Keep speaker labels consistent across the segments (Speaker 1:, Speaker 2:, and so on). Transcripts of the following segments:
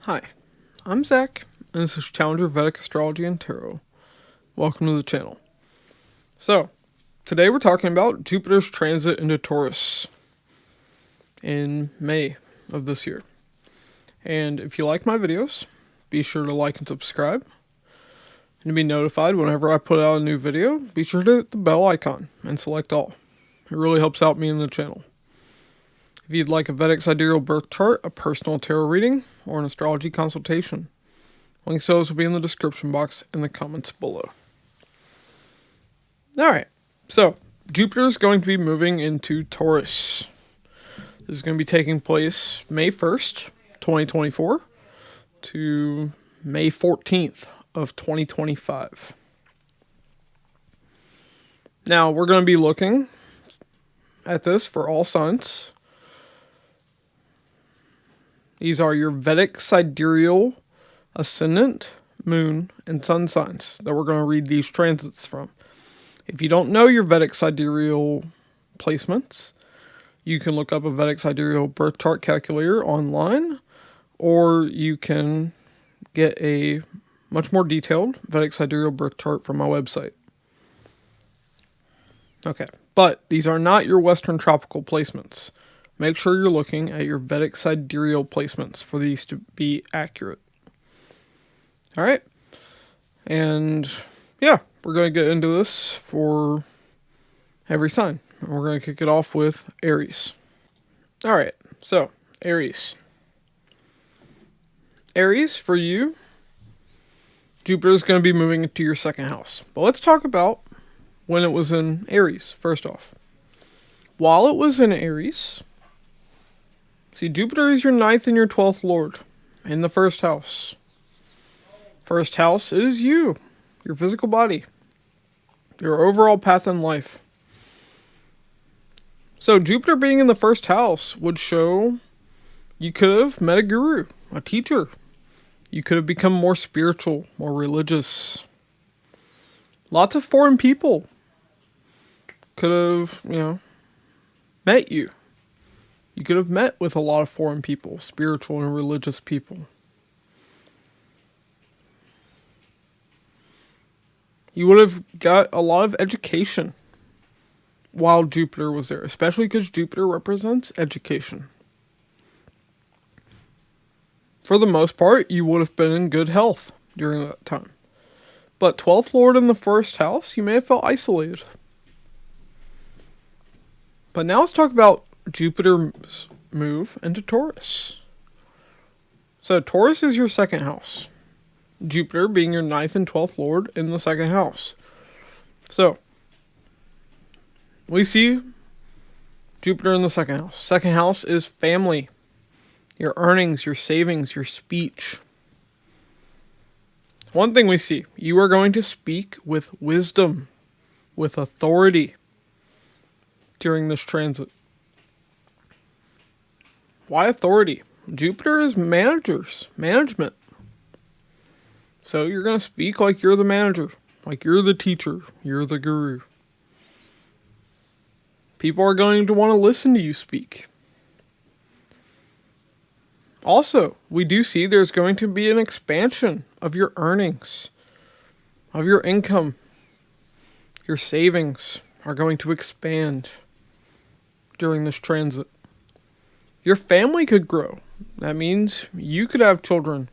Speaker 1: Hi, I'm Zach, and this is Challenger Vedic Astrology and Tarot. Welcome to the channel. So, today we're talking about Jupiter's transit into Taurus in May of this year. And if you like my videos, be sure to like and subscribe. And to be notified whenever I put out a new video, be sure to hit the bell icon and select all. It really helps out me and the channel. If you'd like a Vedic Sidereal birth chart, a personal tarot reading, or an astrology consultation, links to those will be in the description box and the comments below. Alright, so Jupiter is going to be moving into Taurus. This is going to be taking place May 1st, 2024 to May 14th of 2025. Now, we're going to be looking at this for all signs. These are your Vedic Sidereal Ascendant, Moon, and Sun signs that we're going to read these transits from. If you don't know your Vedic Sidereal placements, you can look up a Vedic Sidereal birth chart calculator online, or you can get a much more detailed Vedic Sidereal birth chart from my website. Okay, but these are not your Western tropical placements. Make sure you're looking at your Vedic Sidereal placements for these to be accurate. Alright, and yeah, we're going to get into this for every sign. And we're going to kick it off with Aries. Alright, so Aries. Aries, for you, Jupiter is going to be moving into your second house. But let's talk about when it was in Aries, first off. While it was in Aries, see, Jupiter is your 9th and your 12th lord in the first house. First house is you, your physical body, your overall path in life. So Jupiter being in the first house would show you could have met a guru, a teacher. You could have become more spiritual, more religious. Lots of foreign people could have, met you. You could have met with a lot of foreign people, spiritual and religious people. You would have got a lot of education while Jupiter was there, especially because Jupiter represents education. For the most part, you would have been in good health during that time. But 12th Lord in the first house, you may have felt isolated. But now let's talk about Jupiter's move into Taurus. So Taurus is your second house. Jupiter being your 9th and 12th lord in the second house. So, we see Jupiter in the second house. Second house is family. Your earnings, your savings, your speech. One thing we see, you are going to speak with wisdom, with authority during this transit. Why authority? Jupiter is management. So you're going to speak like you're the manager, like you're the teacher, you're the guru. People are going to want to listen to you speak. Also, we do see there's going to be an expansion of your earnings, of your income. Your savings are going to expand during this transit. Your family could grow. That means you could have children.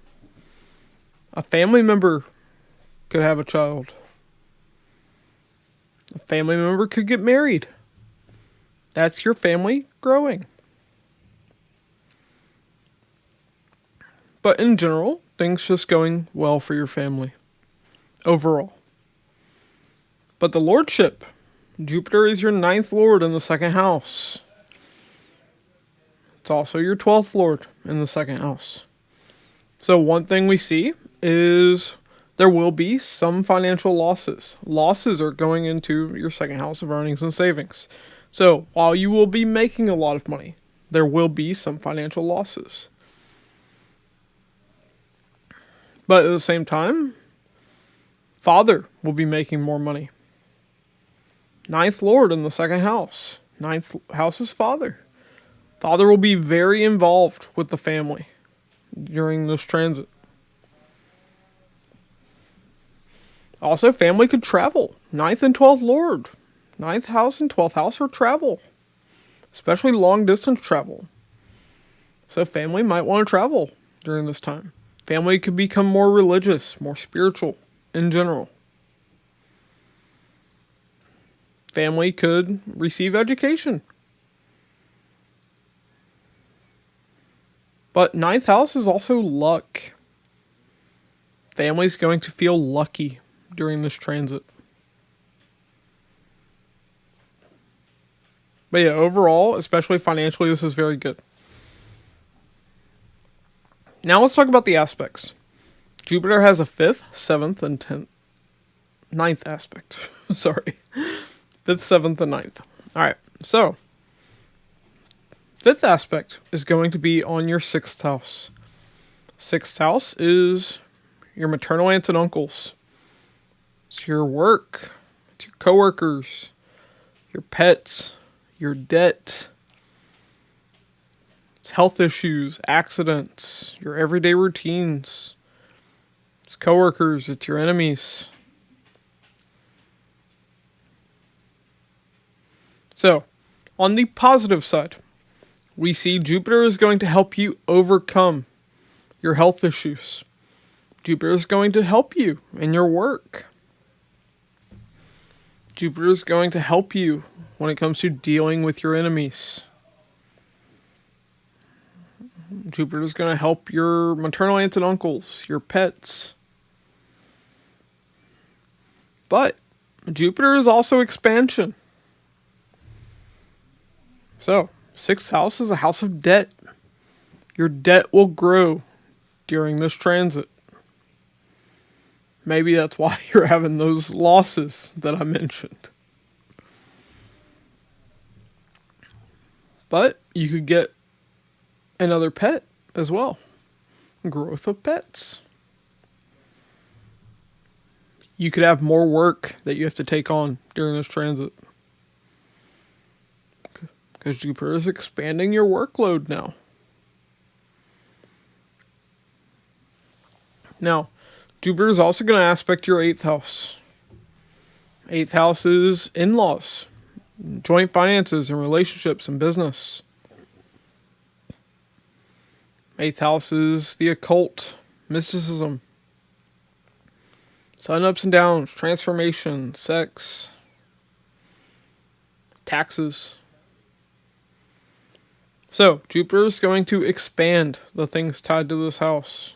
Speaker 1: A family member could have a child. A family member could get married. That's your family growing. But in general, things just going well for your family. Overall. But the lordship. Jupiter is your 9th lord in the second house. It's also your 12th lord in the second house. So one thing we see is there will be some financial losses. Losses are going into your second house of earnings and savings. So while you will be making a lot of money, there will be some financial losses. But at the same time, father will be making more money. 9th lord in the second house. 9th house is father. Father will be very involved with the family during this transit. Also, family could travel. 9th and 12th Lord. 9th house and 12th house are travel. Especially long distance travel. So family might want to travel during this time. Family could become more religious, more spiritual in general. Family could receive education. But 9th house is also luck. Family's going to feel lucky during this transit. But yeah, overall, especially financially, this is very good. Now let's talk about the aspects. Jupiter has a 5th, 7th, and 10th, 9th aspect. Sorry. 5th, 7th, and 9th. Alright, so 5th aspect is going to be on your 6th house. 6th house is your maternal aunts and uncles. It's your work. It's your coworkers. Your pets. Your debt. It's health issues, accidents, your everyday routines. It's coworkers, it's your enemies. So, on the positive side, we see Jupiter is going to help you overcome your health issues. Jupiter is going to help you in your work. Jupiter is going to help you when it comes to dealing with your enemies. Jupiter is going to help your maternal aunts and uncles, your pets. But Jupiter is also expansion. So, 6th house is a house of debt. Your debt will grow during this transit. Maybe that's why you're having those losses that I mentioned. But you could get another pet as well. Growth of pets. You could have more work that you have to take on during this transit. Because Jupiter is expanding your workload now. Now, Jupiter is also going to aspect your 8th house. 8th house is in-laws, joint finances and relationships and business. 8th house is the occult, mysticism, sudden ups and downs, transformation, sex, taxes. So, Jupiter is going to expand the things tied to this house.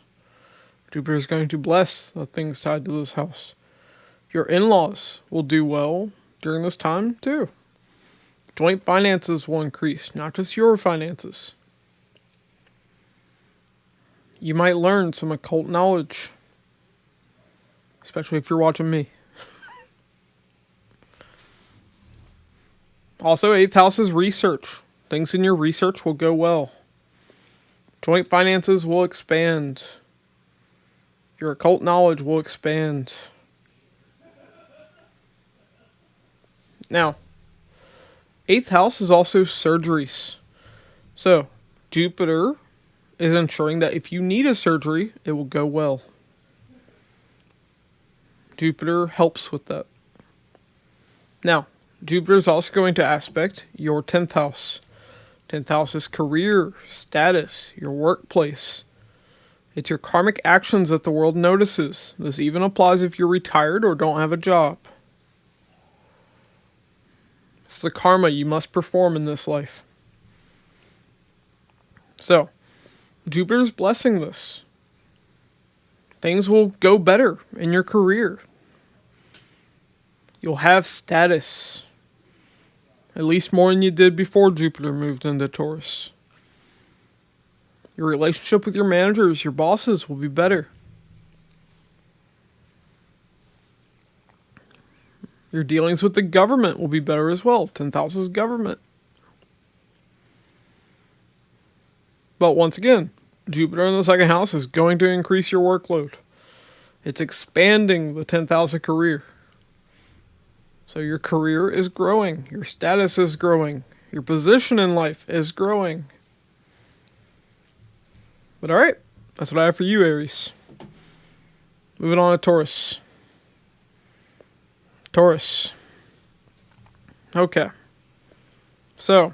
Speaker 1: Jupiter is going to bless the things tied to this house. Your in-laws will do well during this time too. Joint finances will increase, not just your finances. You might learn some occult knowledge. Especially if you're watching me. Also, 8th house is research. Things in your research will go well. Joint finances will expand. Your occult knowledge will expand. Now, 8th house is also surgeries. So, Jupiter is ensuring that if you need a surgery, it will go well. Jupiter helps with that. Now, Jupiter is also going to aspect your 10th house. 10th house is career, status, your workplace. It's your karmic actions that the world notices. This even applies if you're retired or don't have a job. It's the karma you must perform in this life. So, Jupiter's blessing this. Things will go better in your career. You'll have status. At least more than you did before Jupiter moved into Taurus. Your relationship with your managers, your bosses will be better. Your dealings with the government will be better as well. 10th house is government. But once again, Jupiter in the 2nd house is going to increase your workload. It's expanding the 10th house of career. So your career is growing. Your status is growing. Your position in life is growing. But alright, That's what I have for you, Aries. Moving on to Taurus. Taurus. Okay. So,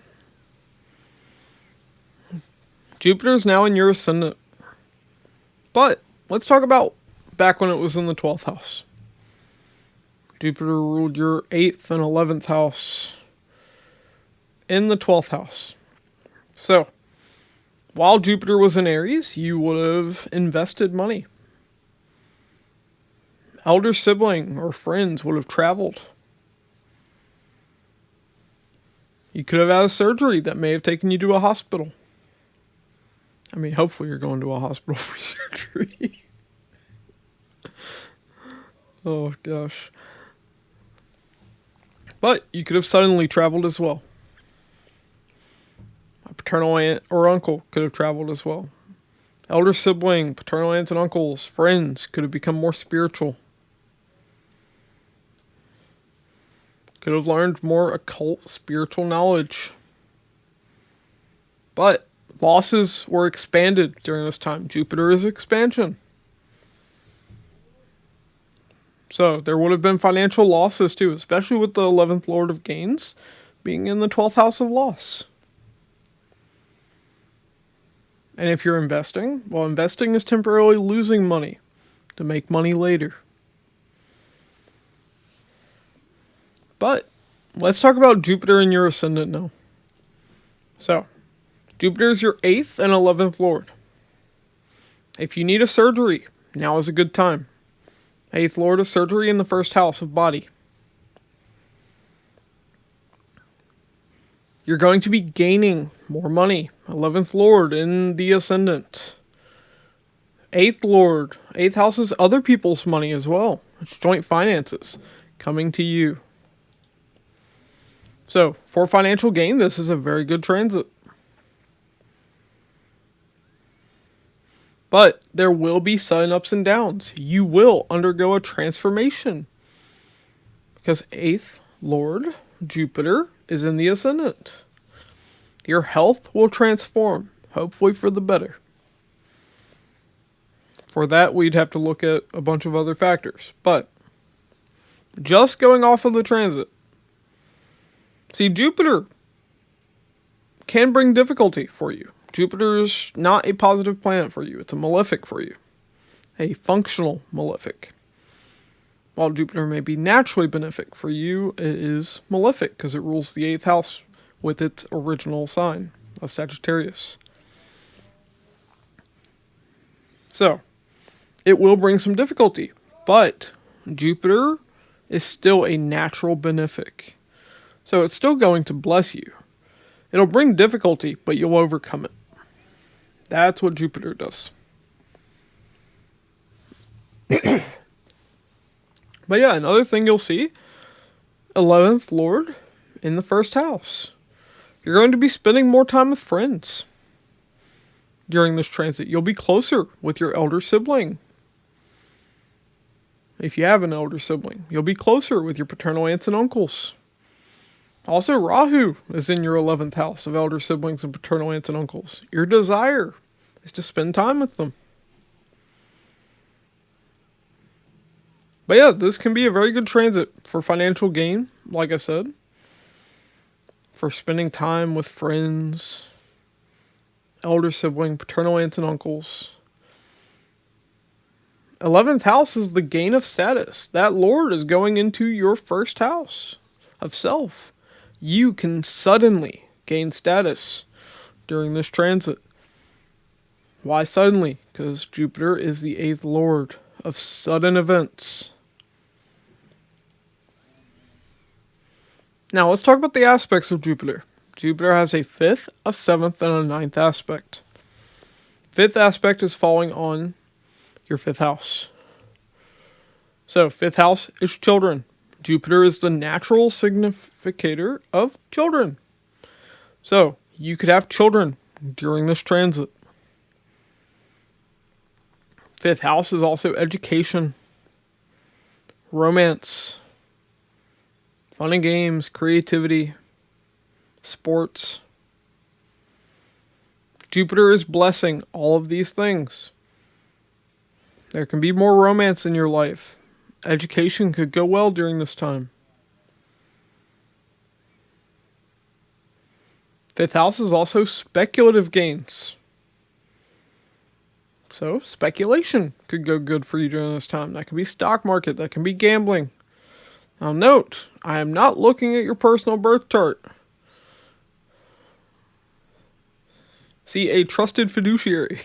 Speaker 1: Jupiter's now in your ascendant. But let's talk about back when it was in the 12th house. Jupiter ruled your 8th and 11th house in the 12th house. So, while Jupiter was in Aries, you would have invested money. Elder sibling or friends would have traveled. You could have had a surgery that may have taken you to a hospital. I mean, hopefully you're going to a hospital for surgery. Oh, gosh. But you could have suddenly traveled as well. A paternal aunt or uncle could have traveled as well. Elder sibling, paternal aunts and uncles, friends could have become more spiritual. Could have learned more occult spiritual knowledge. But losses were expanded during this time. Jupiter is expansion. So there would have been financial losses too, especially with the 11th Lord of Gains being in the 12th house of loss. And if you're investing, well, investing is temporarily losing money to make money later. But let's talk about Jupiter in your ascendant now. So, Jupiter is your 8th and 11th Lord. If you need a surgery, now is a good time. 8th Lord of surgery in the 1st house of body. You're going to be gaining more money. 11th Lord in the ascendant. 8th Lord. 8th house is other people's money as well. It's joint finances coming to you. So, for financial gain, this is a very good transit. But there will be sudden ups and downs. You will undergo a transformation. Because 8th Lord, Jupiter, is in the ascendant. Your health will transform, hopefully for the better. For that, we'd have to look at a bunch of other factors. But, just going off of the transit, see, Jupiter can bring difficulty for you. Jupiter's not a positive planet for you. It's a malefic for you. A functional malefic. While Jupiter may be naturally benefic for you, it is malefic because it rules the 8th house with its original sign of Sagittarius. So, it will bring some difficulty, but Jupiter is still a natural benefic. So it's still going to bless you. It'll bring difficulty, but you'll overcome it. That's what Jupiter does. But yeah, another thing you'll see, 11th Lord in the 1st house. You're going to be spending more time with friends during this transit. You'll be closer with your elder sibling. If you have an elder sibling, you'll be closer with your paternal aunts and uncles. Also, Rahu is in your 11th house of elder siblings and paternal aunts and uncles. Your desire is to spend time with them. But yeah, this can be a very good transit for financial gain, like I said. For spending time with friends, elder sibling, paternal aunts and uncles. 11th house is the gain of status. That Lord is going into your 1st house of self. You can suddenly gain status during this transit. Why suddenly? Because Jupiter is the 8th Lord of sudden events. Now let's talk about the aspects of Jupiter. Jupiter has a 5th, a 7th, and a 9th aspect. 5th aspect is falling on your 5th house. So 5th house is children. Jupiter is the natural significator of children. So you could have children during this transit. 5th house is also education, romance, fun and games, creativity, sports. Jupiter is blessing all of these things. There can be more romance in your life. Education could go well during this time. Fifth house is also speculative gains. So speculation could go good for you during this time. That could be stock market. That can be gambling. Now note, I am not looking at your personal birth chart. See a trusted fiduciary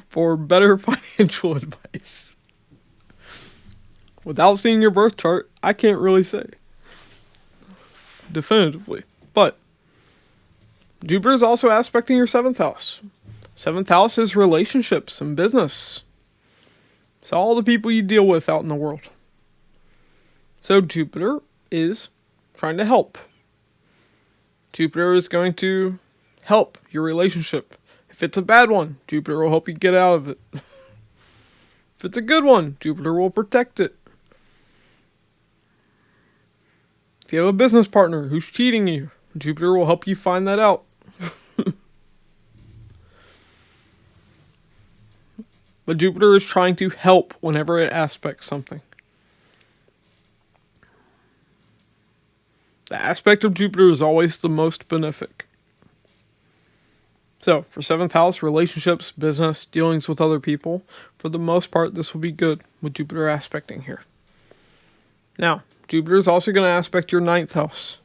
Speaker 1: for better financial advice. Without seeing your birth chart, I can't really say definitively. But Jupiter is also aspecting your 7th house. 7th house is relationships and business. It's all the people you deal with out in the world. So Jupiter is trying to help. Jupiter is going to help your relationship. If it's a bad one, Jupiter will help you get out of it. If it's a good one, Jupiter will protect it. If you have a business partner who's cheating you, Jupiter will help you find that out. But Jupiter is trying to help whenever it aspects something. The aspect of Jupiter is always the most benefic. So, for 7th house, relationships, business, dealings with other people, for the most part, this will be good with Jupiter aspecting here. Now, Jupiter is also going to aspect your 9th house.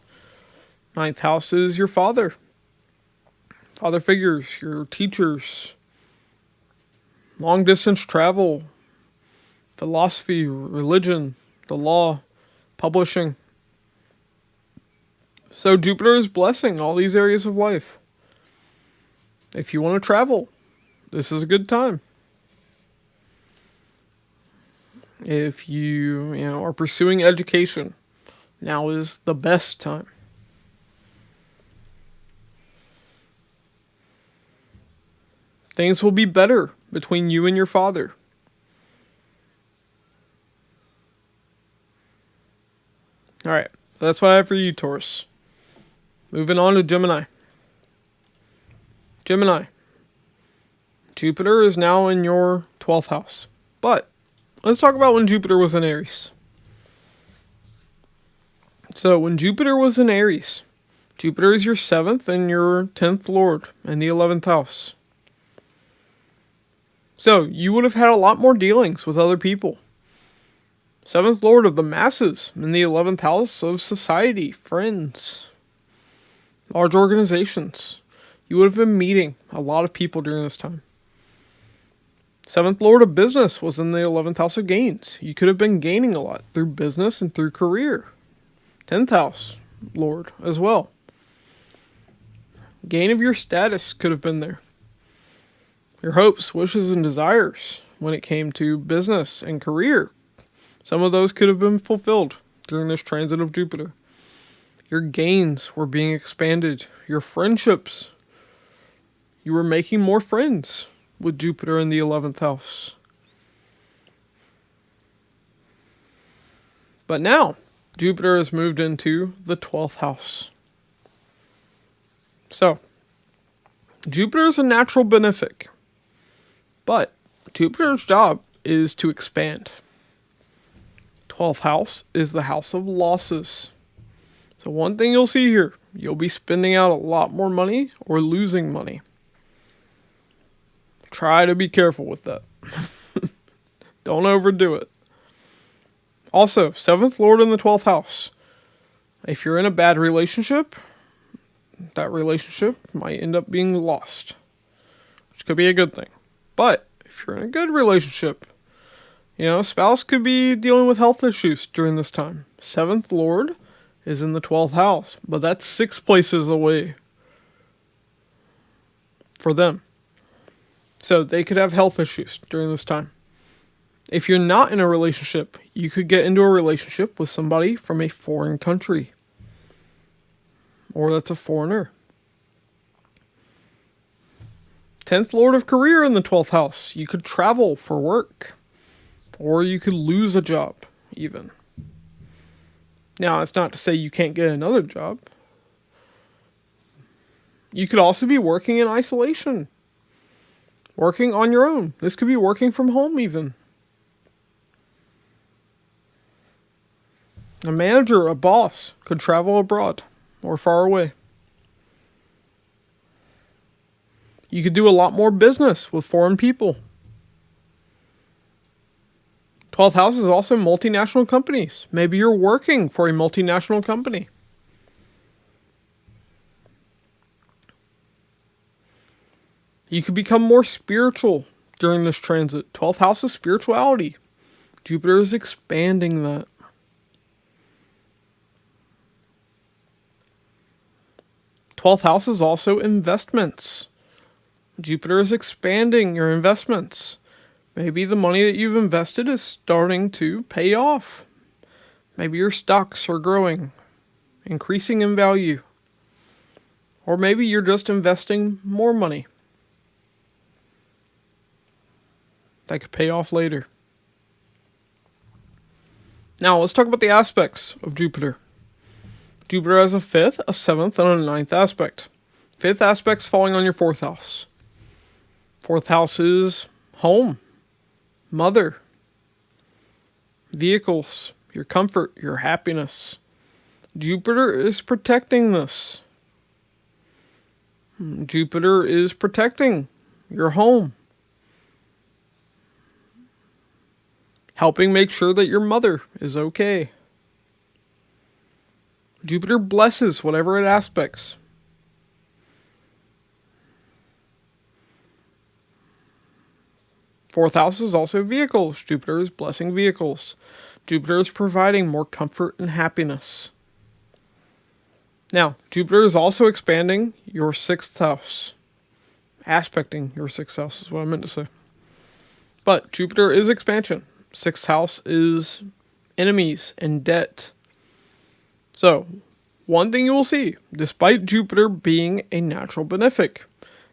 Speaker 1: 9th house is your father. Father figures, your teachers, long distance travel, philosophy, religion, the law, publishing. So Jupiter is blessing all these areas of life. If you want to travel, this is a good time. If you are pursuing education, now is the best time. Things will be better between you and your father. Alright, that's what I have for you, Taurus. Moving on to Gemini. Gemini. Jupiter is now in your 12th house. But let's talk about when Jupiter was in Aries. So when Jupiter was in Aries, Jupiter is your 7th and your 10th lord in the 11th house. So you would have had a lot more dealings with other people. 7th lord of the masses in the 11th house of society, friends, large organizations. You would have been meeting a lot of people during this time. 7th lord of business was in the 11th house of gains. You could have been gaining a lot through business and through career. 10th house lord as well. Gain of your status could have been there. Your hopes, wishes, and desires when it came to business and career. Some of those could have been fulfilled during this transit of Jupiter. Your gains were being expanded. Your friendships. You were making more friends with Jupiter in the 11th house. But now, Jupiter has moved into the 12th house. So, Jupiter is a natural benefic. But Jupiter's job is to expand. 12th house is the house of losses. So one thing you'll see here, you'll be spending out a lot more money or losing money. Try to be careful with that. Don't overdo it. Also, 7th lord in the 12th house. If you're in a bad relationship, that relationship might end up being lost, which could be a good thing. But if you're in a good relationship, spouse could be dealing with health issues during this time. 7th lord is in the 12th house, but that's 6 places away for them. So they could have health issues during this time. If you're not in a relationship, you could get into a relationship with somebody from a foreign country, or that's a foreigner. 10th lord of career in the 12th house. You could travel for work. Or you could lose a job, even. Now, it's not to say you can't get another job. You could also be working in isolation. Working on your own. This could be working from home even. A manager, a boss, could travel abroad or far away. You could do a lot more business with foreign people. 12th house is also multinational companies. Maybe you're working for a multinational company. You could become more spiritual during this transit. 12th house is spirituality. Jupiter is expanding that. Twelfth house is also investments. Jupiter is expanding your investments. Maybe the money that you've invested is starting to pay off. Maybe your stocks are growing, increasing in value. Or maybe you're just investing more money that could pay off later. Now, let's talk about the aspects of Jupiter. Jupiter has a 5th, a 7th, and a 9th aspect. 5th aspect's falling on your 4th house. 4th house is home, mother, vehicles, your comfort, your happiness. Jupiter is protecting this. Jupiter is protecting your home. Helping make sure that your mother is okay. Jupiter blesses whatever it aspects. Fourth house is also vehicles. Jupiter is blessing vehicles. Jupiter is providing more comfort and happiness. Now, Jupiter is also expanding your 6th house. Aspecting your 6th house is what I meant to say. But Jupiter is expansion. 6th house is enemies and debt. So, one thing you will see, despite Jupiter being a natural benefic,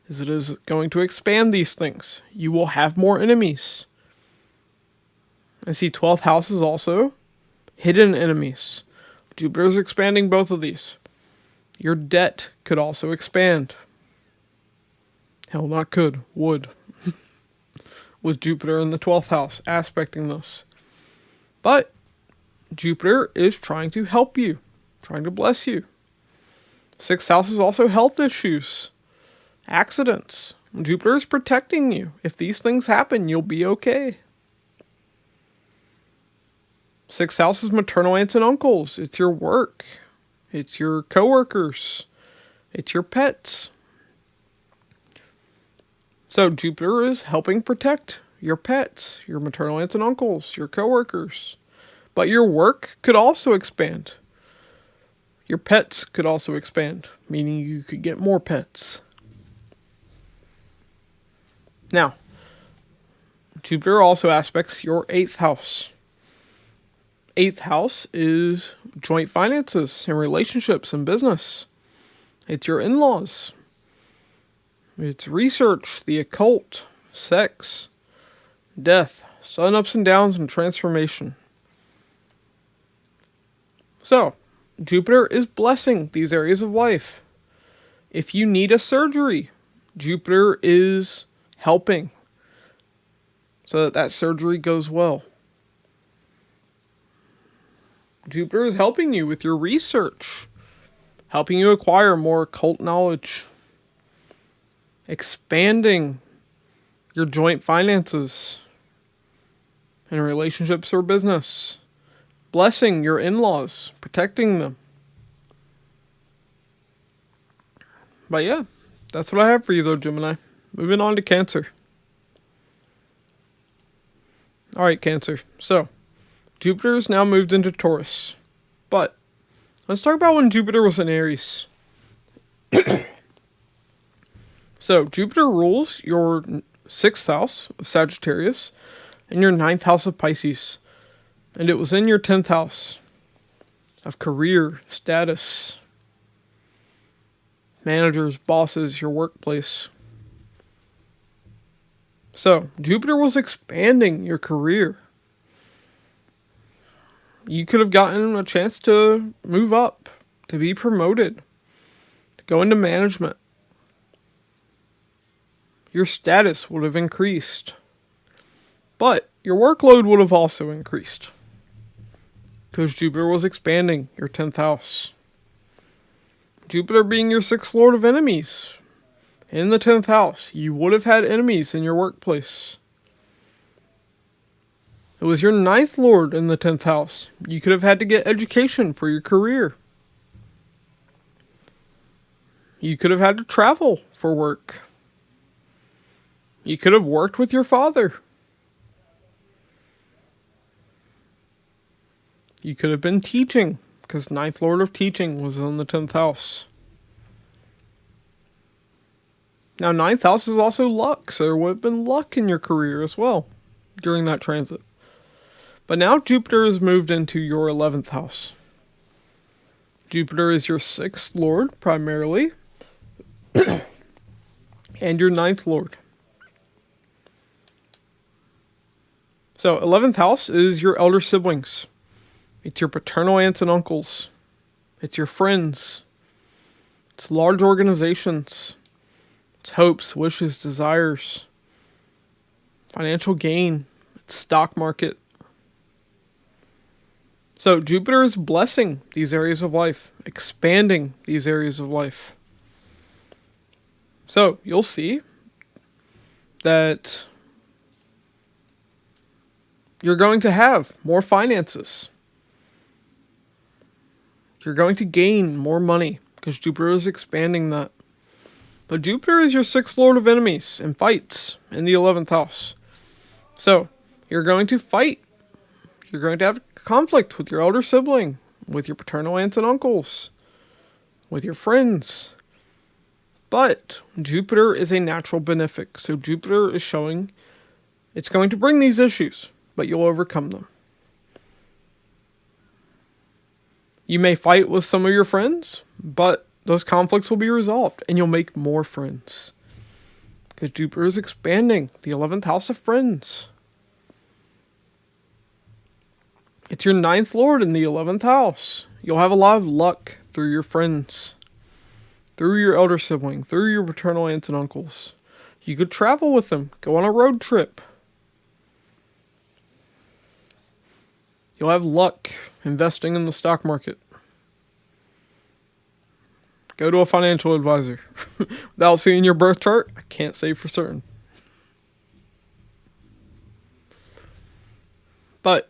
Speaker 1: is it is going to expand these things. You will have more enemies. I see 12th house is also hidden enemies. Jupiter is expanding both of these. Your debt could also expand. Hell, not could, would. With Jupiter in the 12th house aspecting this. But Jupiter is trying to help you. Trying to bless you. 6th house is also health issues. Accidents. Jupiter is protecting you. If these things happen, you'll be okay. 6th house is maternal aunts and uncles. It's your work. It's your coworkers. It's your pets. So Jupiter is helping protect your pets, your maternal aunts and uncles, your coworkers. But your work could also expand. Your pets could also expand, meaning you could get more pets. Now, Jupiter also aspects your 8th house. 8th house is joint finances and relationships and business. It's your in-laws. It's research, the occult, sex, death, sun ups and downs, and transformation. So, Jupiter is blessing these areas of life. If you need a surgery, Jupiter is helping so that that surgery goes well. Jupiter is helping you with your research, helping you acquire more occult knowledge, expanding your joint finances and relationships or business, blessing your in-laws, protecting them. But yeah, that's what I have for you though, Gemini. Moving on to Cancer. Alright, Cancer. So, Jupiter is now moved into Taurus. But, let's talk about when Jupiter was in Aries. So, Jupiter rules your 6th house of Sagittarius and your 9th house of Pisces. And it was in your 10th house of career, status, managers, bosses, your workplace. So, Jupiter was expanding your career. You could have gotten a chance to move up, to be promoted, to go into management. your status would have increased. But your workload would have also increased. Because Jupiter was expanding your 10th house. Jupiter being your 6th lord of enemies. In the 10th house, you would have had enemies in your workplace. It was your 9th lord in the 10th house. You could have had to get education for your career. You could have had to travel for work. You could have worked with your father. You could have been teaching, because 9th lord of teaching was in the 10th house. Now, 9th house is also luck, so there would have been luck in your career as well during that transit. But now Jupiter has moved into your 11th house. Jupiter is your 6th lord, primarily, and your 9th lord. So, 11th house is your elder siblings. It's your paternal aunts and uncles. It's your friends. It's large organizations. It's hopes, wishes, desires. Financial gain. It's stock market. So Jupiter is blessing these areas of life, expanding these areas of life. So you'll see that you're going to have more finances. You're going to gain more money because Jupiter is expanding that. But Jupiter is your 6th lord of enemies and fights in the 11th house. So you're going to fight. You're going to have conflict with your elder sibling, with your paternal aunts and uncles, with your friends. But Jupiter is a natural benefic. So Jupiter is showing it's going to bring these issues, but you'll overcome them. You may fight with some of your friends, but those conflicts will be resolved and you'll make more friends. Because Jupiter is expanding the 11th house of friends. It's your 9th lord in the 11th house. You'll have a lot of luck through your friends, through your elder sibling, through your paternal aunts and uncles. You could travel with them, go on a road trip. You'll have luck investing in the stock market. Go to a financial advisor. Without seeing your birth chart, I can't say for certain. But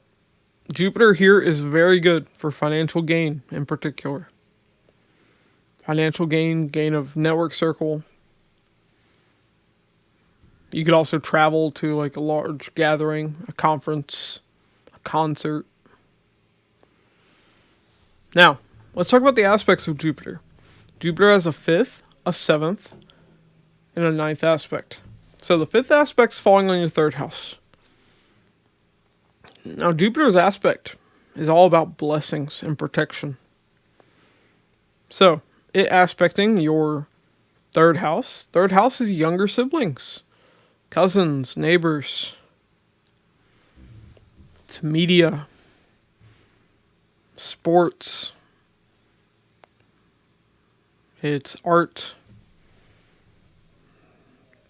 Speaker 1: Jupiter here is very good for financial gain in particular. Financial gain, gain of network circle. You could also travel to like a large gathering, a conference, a concert. Now, let's talk about the aspects of Jupiter. Jupiter has a 5th, a 7th, and a 9th aspect. So the 5th aspect's falling on your 3rd house. Now Jupiter's aspect is all about blessings and protection. So, it aspecting your 3rd house. 3rd house is younger siblings, cousins, neighbors. It's media, sports. It's art.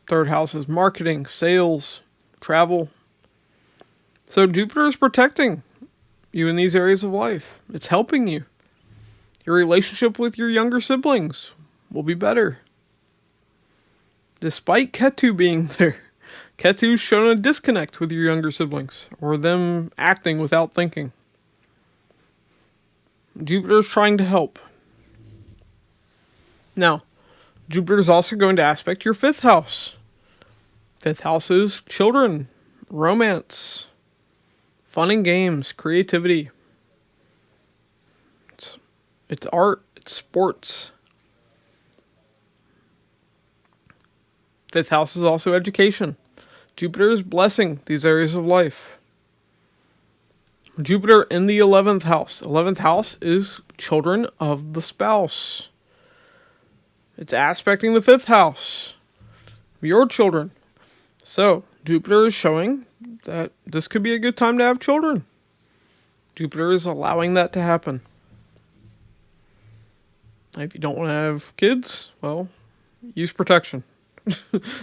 Speaker 1: 3rd house is marketing, sales, travel. So Jupiter is protecting you in these areas of life. It's helping you. Your relationship with your younger siblings will be better. Despite Ketu being there. Ketu's shown a disconnect with your younger siblings, or them acting without thinking. Jupiter's trying to help. Now, Jupiter is also going to aspect your 5th house. 5th house is children, romance, fun and games, creativity. It's art, it's sports. 5th house is also education. Jupiter is blessing these areas of life. Jupiter in the 11th house. 11th house is children of the spouse. It's aspecting the 5th house. Your children. So, Jupiter is showing that this could be a good time to have children. Jupiter is allowing that to happen. If you don't want to have kids, well, use protection.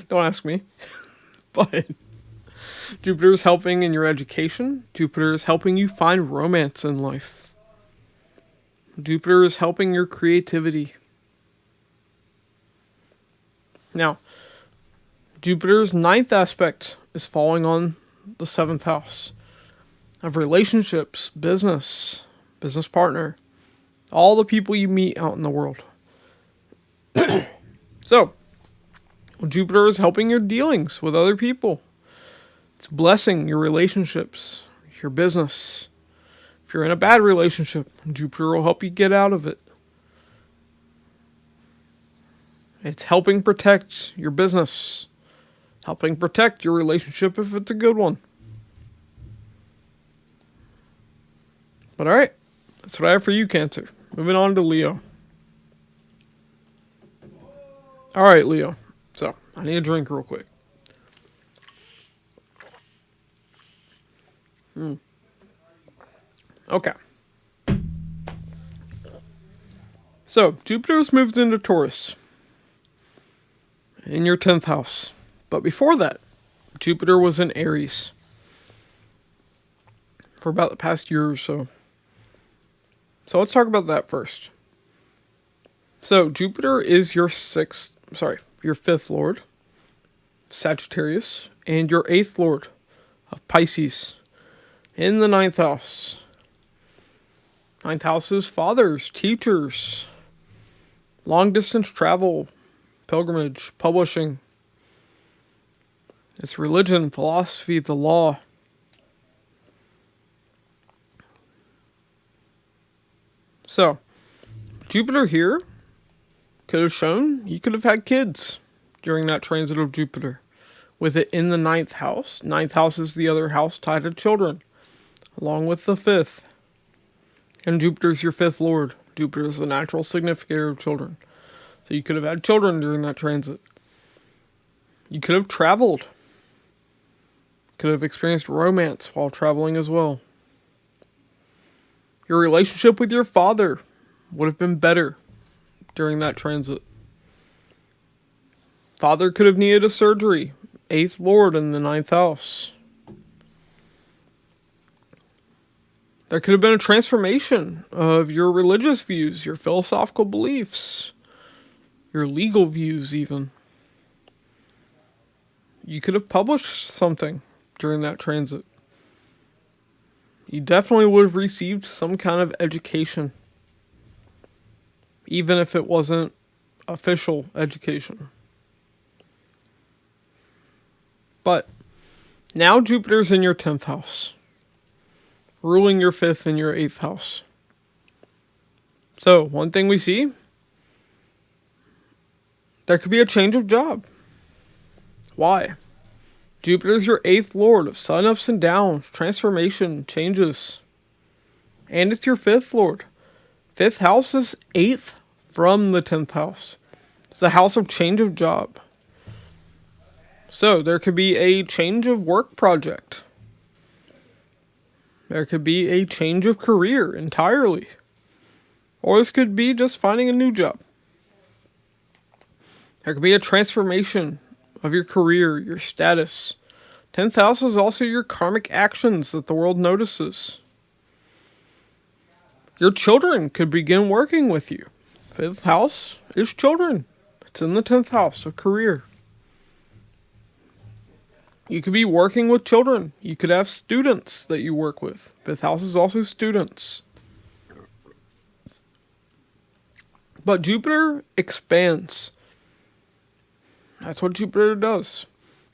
Speaker 1: Don't ask me. But Jupiter is helping in your education. Jupiter is helping you find romance in life. Jupiter is helping your creativity. Now, Jupiter's ninth aspect is falling on the seventh house of relationships, business partner, all the people you meet out in the world. So, Jupiter is helping your dealings with other people. It's blessing your relationships, your business. If you're in a bad relationship, Jupiter will help you get out of it. It's helping protect your business, helping protect your relationship if it's a good one. But alright, that's what I have for you, Cancer. Moving on to Leo. Alright, Leo. So, I need a drink real quick. Okay. So, Jupiter's moved into Taurus in your 10th house. But before that, Jupiter was in Aries for about the past year or so. So let's talk about that first. So Jupiter is your fifth lord, Sagittarius, and your eighth lord of Pisces in the ninth house. Ninth house is fathers, teachers, long distance travel, pilgrimage, publishing. It's religion, philosophy, the law. So, Jupiter here could have shown you could have had kids during that transit of Jupiter. With it in the ninth house. Ninth house is the other house tied to children, along with the fifth. And Jupiter's your fifth lord. Jupiter is the natural significator of children. So you could have had children during that transit. You could have traveled. Could have experienced romance while traveling as well. Your relationship with your father would have been better during that transit. Father could have needed a surgery. Eighth lord in the ninth house. There could have been a transformation of your religious views, your philosophical beliefs, your legal views even. You could have published something during that transit. You definitely would have received some kind of education, even if it wasn't official education. But now Jupiter's in your 10th house, ruling your 5th and your 8th house. So, one thing we see, there could be a change of job. Why? Jupiter's your 8th lord of sun ups and downs, transformation, changes. And it's your 5th lord. 5th house is 8th from the 10th house. It's the house of change of job. So, there could be a change of work project. There could be a change of career entirely. Or this could be just finding a new job. There could be a transformation of your career, your status. 10th house is also your karmic actions that the world notices. Your children could begin working with you. 5th house is children. It's in the 10th house of career. You could be working with children. You could have students that you work with. 5th house is also students. But Jupiter expands. That's what Jupiter does.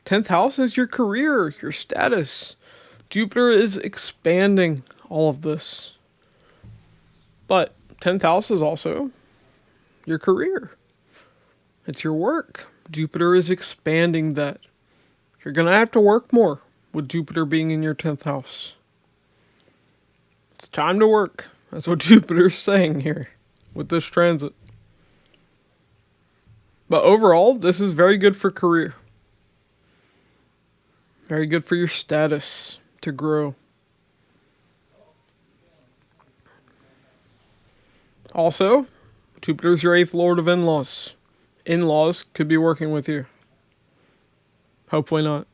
Speaker 1: 10th house is your career, your status. Jupiter is expanding all of this. But 10th house is also your career. It's your work. Jupiter is expanding that. You're going to have to work more with Jupiter being in your 10th house. It's time to work. That's what Jupiter's saying here with this transit. But overall, this is very good for career. Very good for your status to grow. Also, Jupiter's your 8th lord of in-laws. In-laws could be working with you. Hopefully not.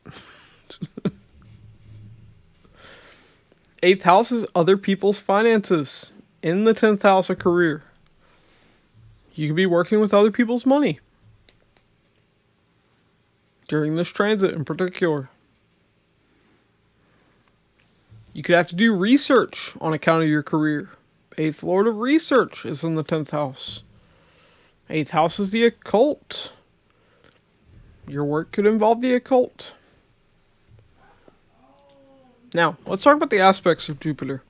Speaker 1: 8th house is other people's finances. In the 10th house, a career. You could be working with other people's money during this transit in particular. You could have to do research on account of your career. 8th Lord of Research is in the 10th house. 8th house is the occult. Your work could involve the occult. Now, let's talk about the aspects of Jupiter.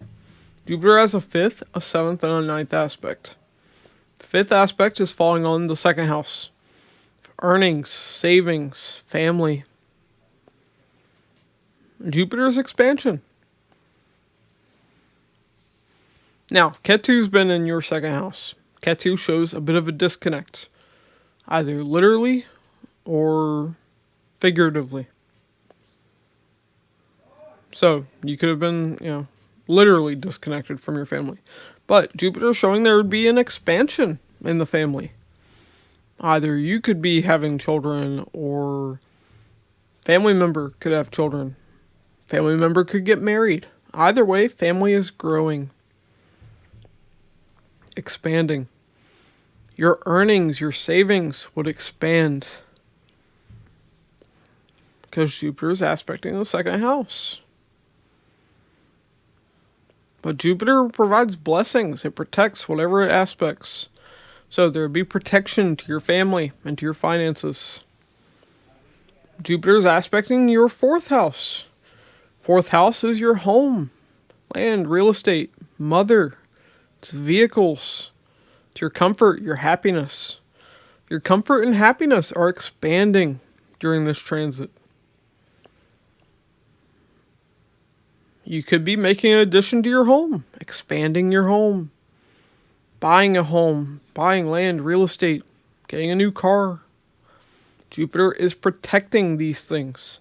Speaker 1: Jupiter has a 5th, a 7th, and a 9th aspect. The 5th aspect is falling on the 2nd house. Earnings, savings, family. Jupiter's expansion. Now, Ketu's been in your 2nd house. Ketu shows a bit of a disconnect, either literally or figuratively. So, you could have been, literally disconnected from your family. But Jupiter is showing there would be an expansion in the family. Either you could be having children, or family member could have children. Family member could get married. Either way, family is growing. Expanding. Your earnings, your savings would expand. Because Jupiter is aspecting the 2nd house. But Jupiter provides blessings. It protects whatever it aspects. So there would be protection to your family and to your finances. Jupiter is aspecting your 4th house. 4th house is your home, land, real estate, mother. It's vehicles. It's your comfort, your happiness. Your comfort and happiness are expanding during this transit. You could be making an addition to your home, expanding your home, buying a home, buying land, real estate, getting a new car. Jupiter is protecting these things.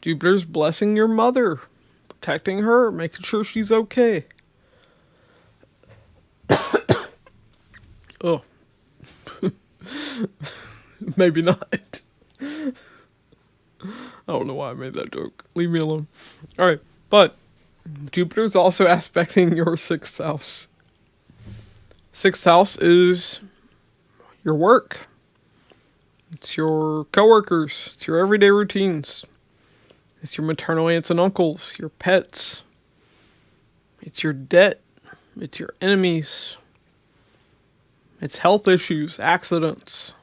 Speaker 1: Jupiter's blessing your mother, protecting her, making sure she's okay. Oh. Maybe not. I don't know why I made that joke. Leave me alone. Alright, but Jupiter's also aspecting your 6th house. 6th house is your work. It's your coworkers. It's your everyday routines. It's your maternal aunts and uncles, your pets. It's your debt. It's your enemies. It's health issues, accidents.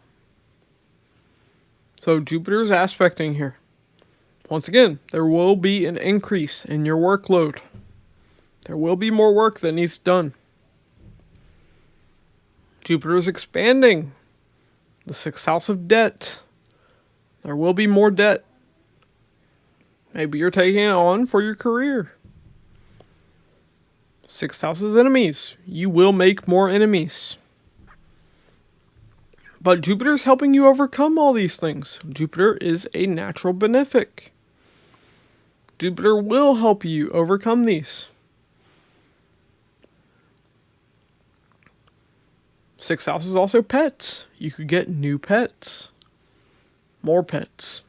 Speaker 1: So Jupiter's aspecting here. Once again, there will be an increase in your workload. There will be more work that needs done. Jupiter is expanding the 6th house of debt. There will be more debt. Maybe you're taking it on for your career. 6th house is enemies. You will make more enemies. But Jupiter's helping you overcome all these things. Jupiter is a natural benefic. Jupiter will help you overcome these. 6th house is also pets. You could get new pets. More pets.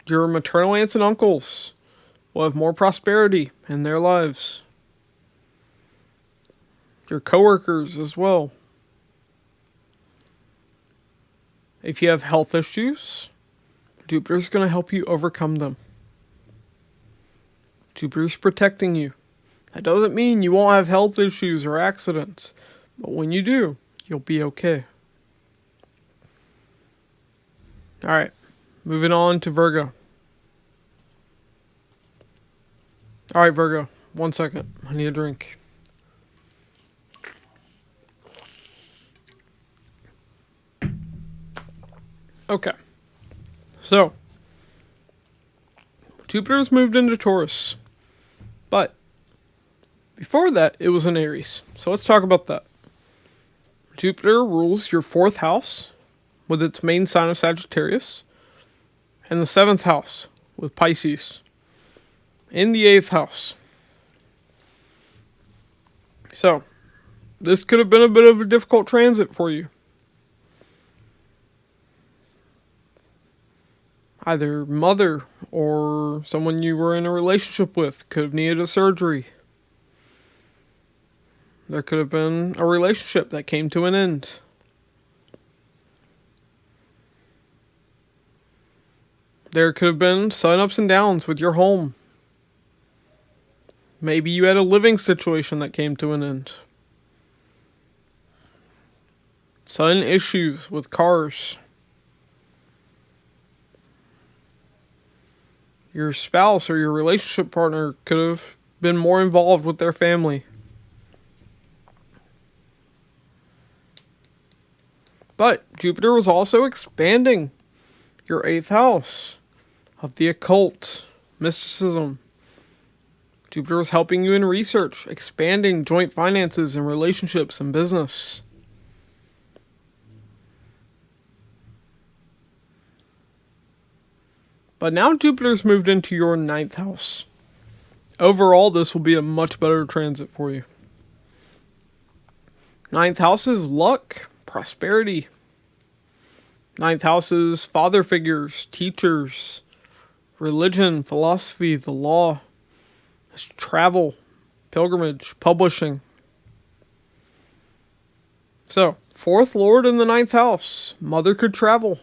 Speaker 1: Your maternal aunts and uncles will have more prosperity in their lives. Your coworkers as well. If you have health issues, Jupiter's going to help you overcome them. Jupiter's protecting you. That doesn't mean you won't have health issues or accidents, but when you do, you'll be okay. Alright, moving on to Virgo. Alright, Virgo, 1 second. I need a drink. Okay, so Jupiter's moved into Taurus, but before that it was in Aries. So let's talk about that. Jupiter rules your 4th house with its main sign of Sagittarius, and the 7th house with Pisces, in the 8th house. So this could have been a bit of a difficult transit for you. Either mother or someone you were in a relationship with could have needed a surgery. There could have been a relationship that came to an end. There could have been sudden ups and downs with your home. Maybe you had a living situation that came to an end. Sudden issues with cars. Your spouse or your relationship partner could have been more involved with their family. But Jupiter was also expanding your 8th house of the occult, mysticism. Jupiter was helping you in research, expanding joint finances and relationships and business. But now Jupiter's moved into your 9th house. Overall, this will be a much better transit for you. 9th house is luck, prosperity. 9th house is father figures, teachers, religion, philosophy, the law. It's travel, pilgrimage, publishing. So, 4th Lord in the 9th house. Mother could travel.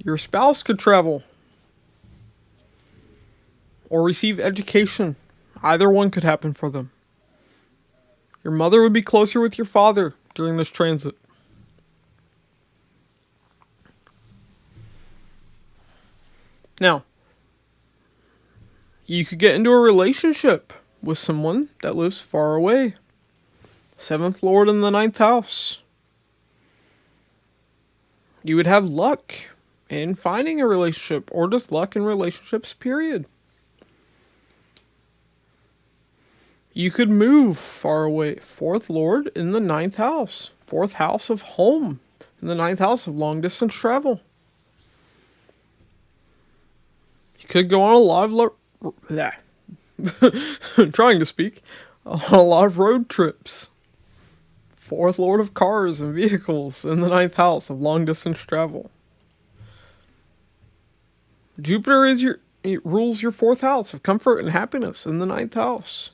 Speaker 1: Your spouse could travel. Or receive education. Either one could happen for them. Your mother would be closer with your father during this transit. Now, you could get into a relationship with someone that lives far away. 7th Lord in the 9th house. You would have luck in finding a relationship, or just luck in relationships, period. You could move far away. 4th Lord in the 9th house. 4th house of home. In the 9th house of long distance travel. You could go on a lot of trying to speak. On a lot of road trips. 4th Lord of cars and vehicles in the 9th house of long distance travel. Jupiter rules your 4th house of comfort and happiness in the 9th house.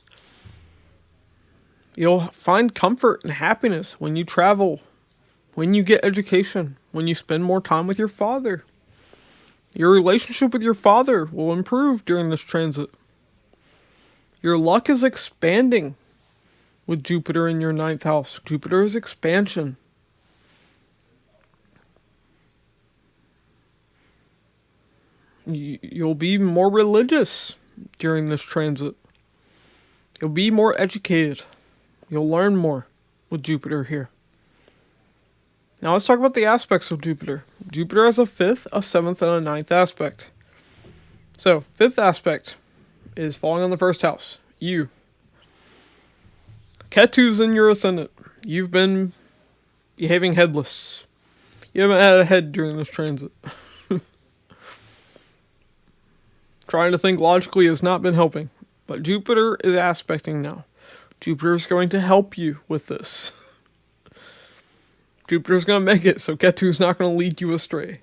Speaker 1: You'll find comfort and happiness when you travel, when you get education, when you spend more time with your father. Your relationship with your father will improve during this transit. Your luck is expanding with Jupiter in your 9th house. Jupiter is expansion. You'll be more religious during this transit. You'll be more educated. You'll learn more with Jupiter here. Now let's talk about the aspects of Jupiter. Jupiter has a 5th, a 7th, and a 9th aspect. So, 5th aspect is falling on the 1st house. You. Ketu's in your ascendant. You've been behaving headless. You haven't had a head during this transit. Trying to think logically has not been helping. But Jupiter is aspecting now. Jupiter is going to help you with this. Jupiter's going to make it so Ketu's not going to lead you astray.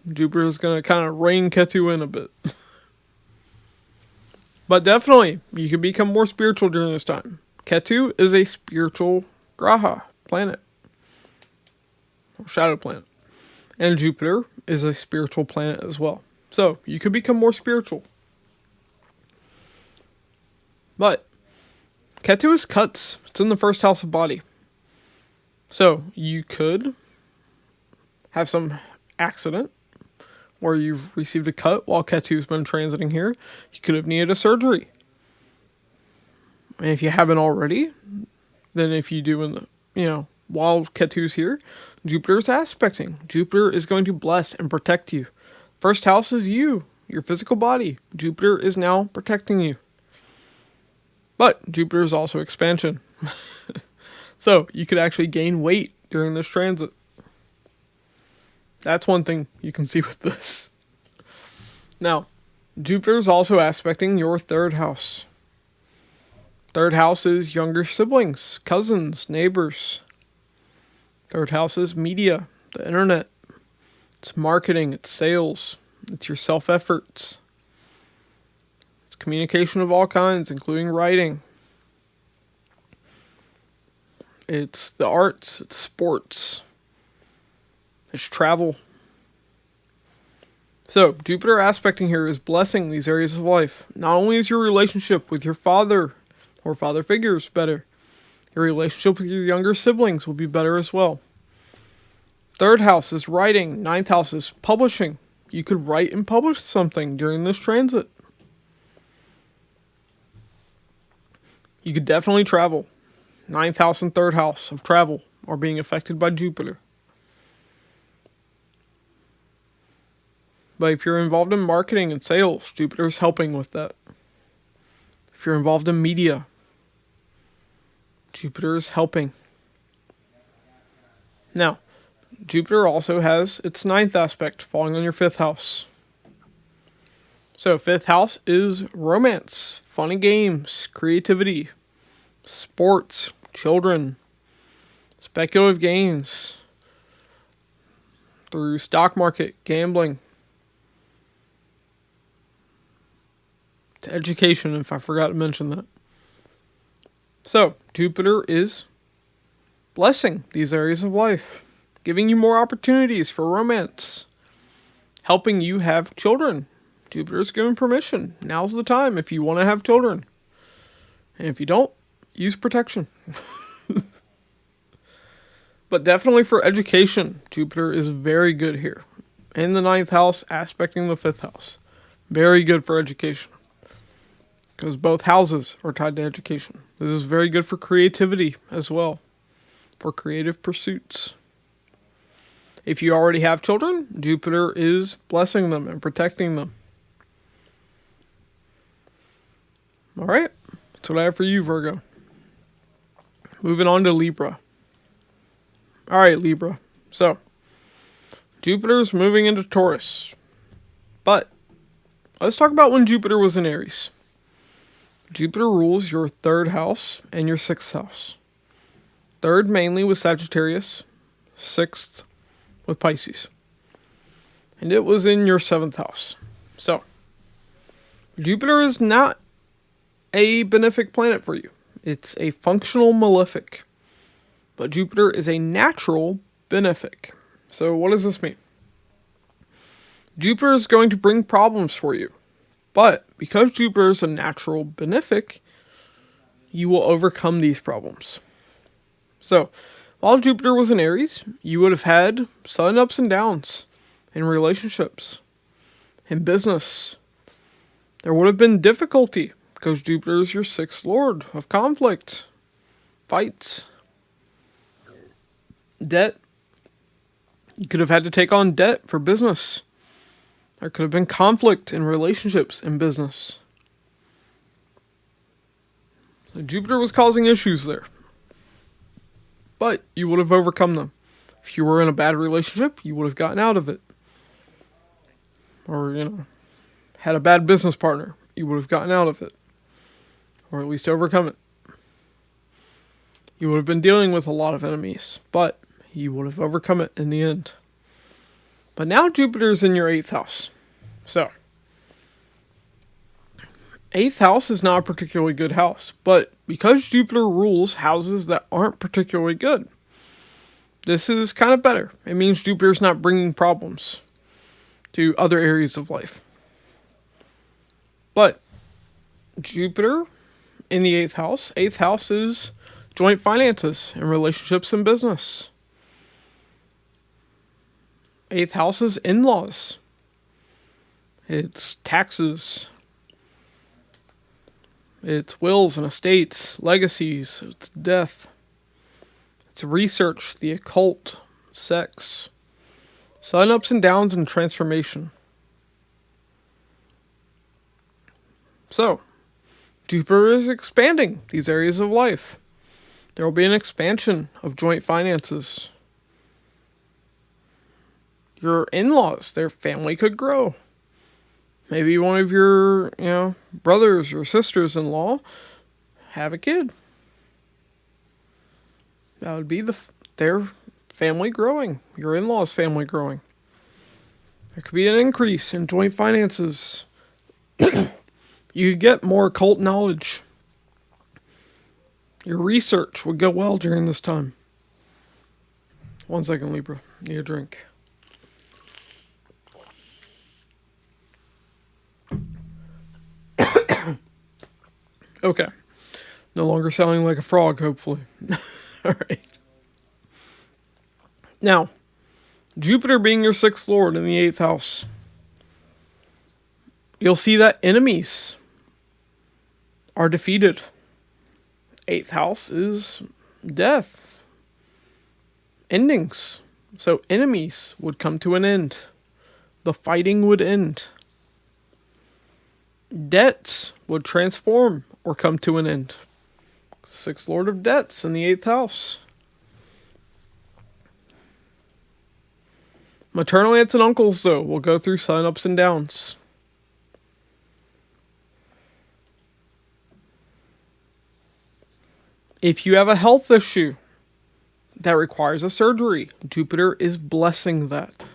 Speaker 1: Jupiter's going to kind of rein Ketu in a bit. But definitely, you can become more spiritual during this time. Ketu is a spiritual graha, planet. Shadow planet. And Jupiter is a spiritual planet as well. So, you could become more spiritual. But, Ketu is cuts. It's in the 1st house of body. So, you could have some accident where you've received a cut while Ketu's been transiting here. You could have needed a surgery. And if you haven't already, then if you do while Ketu's here, Jupiter's aspecting. Jupiter is going to bless and protect you. 1st house is you, your physical body. Jupiter is now protecting you. But Jupiter is also expansion. So you could actually gain weight during this transit. That's one thing you can see with this. Now, Jupiter is also aspecting your 3rd house. 3rd house is younger siblings, cousins, neighbors. 3rd house is media, the internet. It's marketing, it's sales, it's your self-efforts. It's communication of all kinds, including writing. It's the arts, it's sports, it's travel. So, Jupiter aspecting here is blessing these areas of life. Not only is your relationship with your father or father figures better, your relationship with your younger siblings will be better as well. Third house is writing. Ninth house is publishing. You could write and publish something during this transit. You could definitely travel. Ninth house and third house of travel are being affected by Jupiter. But if you're involved in marketing and sales, Jupiter's helping with that. If you're involved in media, Jupiter is helping. Now, Jupiter also has its ninth aspect falling on your fifth house. So, fifth house is romance, fun and games, creativity, sports, children, speculative gains, through stock market, gambling, to education, if I forgot to mention that. So, Jupiter is blessing these areas of life, giving you more opportunities for romance, helping you have children. Jupiter's giving permission. Now's the time if you want to have children. And if you don't, use protection. But definitely for education, Jupiter is very good here. In the ninth house, aspecting the fifth house. Very good for education. Because both houses are tied to education. This is very good for creativity as well. For creative pursuits. If you already have children, Jupiter is blessing them and protecting them. Alright, that's what I have for you, Virgo. Moving on to Libra. Alright, Libra. So, Jupiter's moving into Taurus. But, let's talk about when Jupiter was in Aries. Jupiter rules your third house and your sixth house. Third mainly with Sagittarius. Sixth with Pisces. And it was in your seventh house. So, Jupiter is not a benefic planet for you. It's a functional malefic. But Jupiter is a natural benefic. So what does this mean? Jupiter is going to bring problems for you. But because Jupiter is a natural benefic, you will overcome these problems. So, while Jupiter was in Aries, you would have had sudden ups and downs in relationships, in business. There would have been difficulty because Jupiter is your sixth lord of conflict, fights, debt. You could have had to take on debt for business. There could have been conflict in relationships in business. So Jupiter was causing issues there. But you would have overcome them. If you were in a bad relationship, you would have gotten out of it. Or, had a bad business partner, you would have gotten out of it. Or at least overcome it. You would have been dealing with a lot of enemies, but you would have overcome it in the end. But now Jupiter is in your 8th house. So, 8th house is not a particularly good house, but because Jupiter rules houses that aren't particularly good, this is kind of better. It means Jupiter's not bringing problems to other areas of life. But Jupiter in the 8th house is joint finances and relationships and business. 8th house is in-laws. It's taxes. It's wills and estates, legacies, it's death. It's research, the occult, sex. Sudden ups and downs and transformation. So, Jupiter is expanding these areas of life. There will be an expansion of joint finances. Your in-laws, their family could grow. Maybe one of your, brothers or sisters-in-law have a kid. That would be their family growing, your in-laws' family growing. There could be an increase in joint finances. You could get more occult knowledge. Your research would go well during this time. 1 second, Libra. Need a drink. Okay. No longer sounding like a frog, hopefully. Alright. Now, Jupiter being your 6th lord in the 8th house, you'll see that enemies are defeated. 8th house is death, endings. So enemies would come to an end. The fighting would end. Debts would transform or come to an end. 6th lord of debts in the 8th house. Maternal aunts and uncles, though, will go through sudden ups and downs. If you have a health issue that requires a surgery, Jupiter is blessing that.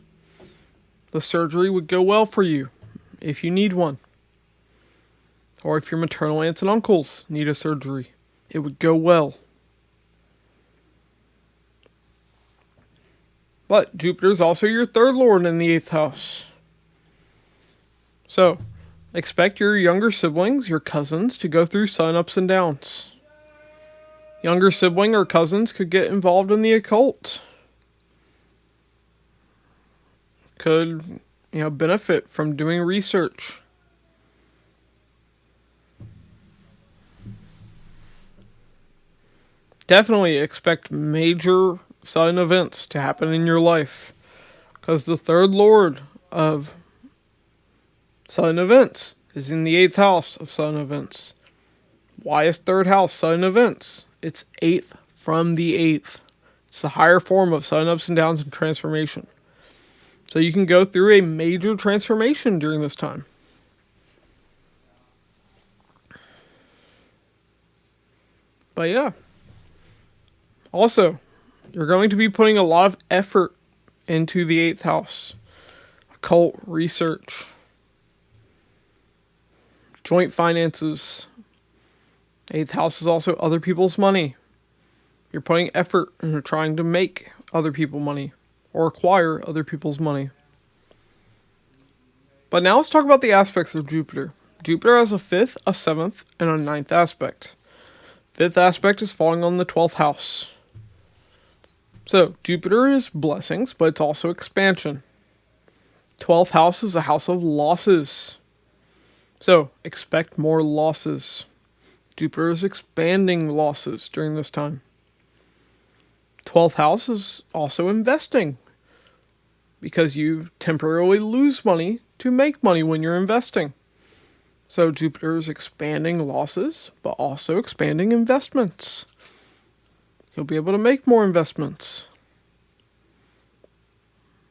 Speaker 1: The surgery would go well for you if you need one. Or if your maternal aunts and uncles need a surgery, it would go well. But Jupiter is also your 3rd lord in the 8th house. So, expect your younger siblings, your cousins, to go through sudden ups and downs. Younger sibling or cousins could get involved in the occult. Could, benefit from doing research. Definitely expect major sudden events to happen in your life, because the 3rd lord of sudden events is in the 8th house of sudden events. Why is 3rd house sudden events? It's 8th from the 8th. It's the higher form of sudden ups and downs and transformation. So you can go through a major transformation during this time. But yeah. Also, you're going to be putting a lot of effort into the 8th house. Occult research. Joint finances. 8th house is also other people's money. You're putting effort into trying to make other people money. Or acquire other people's money. But now let's talk about the aspects of Jupiter. Jupiter has a 5th, a 7th, and a 9th aspect. 5th aspect is falling on the 12th house. So, Jupiter is blessings, but it's also expansion. 12th house is a house of losses. So, expect more losses. Jupiter is expanding losses during this time. 12th house is also investing, because you temporarily lose money to make money when you're investing. So Jupiter is expanding losses, but also expanding investments. You'll be able to make more investments.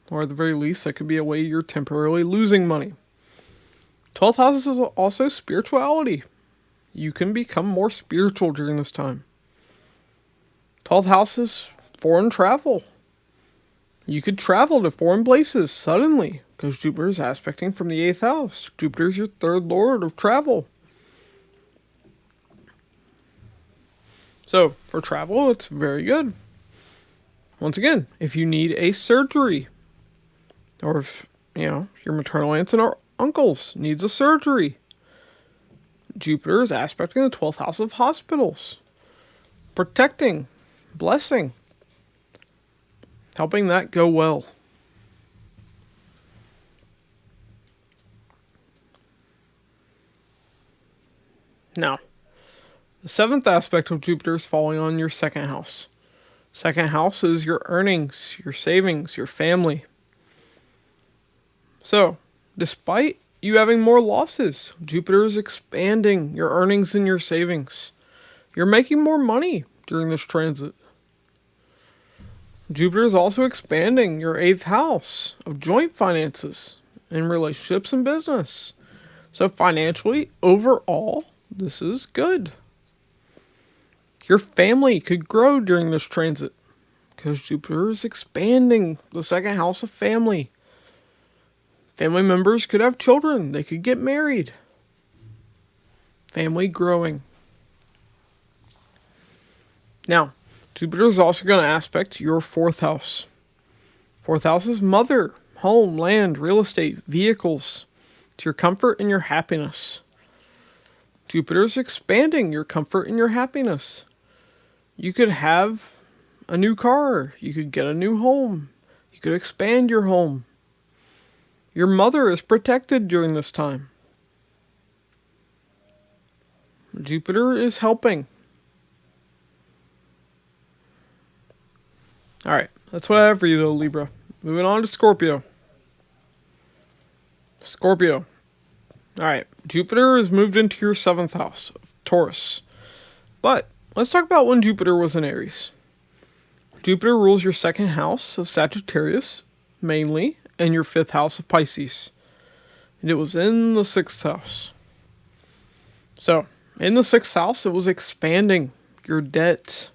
Speaker 1: Or at the very least, that could be a way you're temporarily losing money. 12th house is also spirituality. You can become more spiritual during this time. 12th house is foreign travel. You could travel to foreign places suddenly, because Jupiter is aspecting from the 8th house. Jupiter is your 3rd lord of travel. So, for travel, it's very good. Once again, if you need a surgery, or if, your maternal aunts and uncles needs a surgery, Jupiter is aspecting the 12th house of hospitals. Protecting, blessing, helping that go well. Now, the 7th aspect of Jupiter is falling on your 2nd house. 2nd house is your earnings, your savings, your family. So, despite you having more losses, Jupiter is expanding your earnings and your savings. You're making more money during this transit. Jupiter is also expanding your 8th house of joint finances in relationships and business. So financially, overall, this is good. Your family could grow during this transit because Jupiter is expanding the 2nd house of family. Family members could have children. They could get married. Family growing. Now, Jupiter is also going to aspect your fourth house. Fourth house is mother, home, land, real estate, vehicles. It's your comfort and your happiness. Jupiter is expanding your comfort and your happiness. You could have a new car. You could get a new home. You could expand your home. Your mother is protected during this time. Jupiter is helping. Alright, that's what I have for you though, Libra. Moving on to Scorpio. Scorpio. Alright, Jupiter has moved into your 7th house, Taurus. But let's talk about when Jupiter was in Aries. Jupiter rules your 2nd house of Sagittarius, mainly, and your 5th house of Pisces. And it was in the 6th house. So, in the 6th house, it was expanding your debt,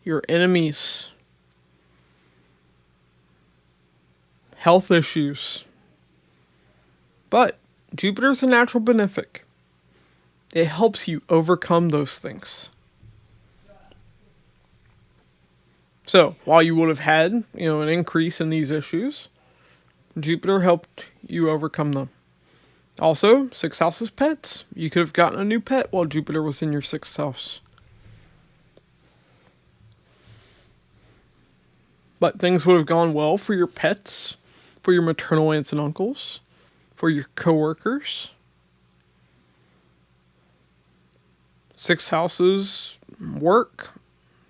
Speaker 1: your enemies, health issues. But Jupiter's a natural benefic. It helps you overcome those things. So, while you would have had, an increase in these issues, Jupiter helped you overcome them. Also, 6th house is pets. You could have gotten a new pet while Jupiter was in your 6th house. But things would have gone well for your pets, for your maternal aunts and uncles, for your coworkers. 6th house is work.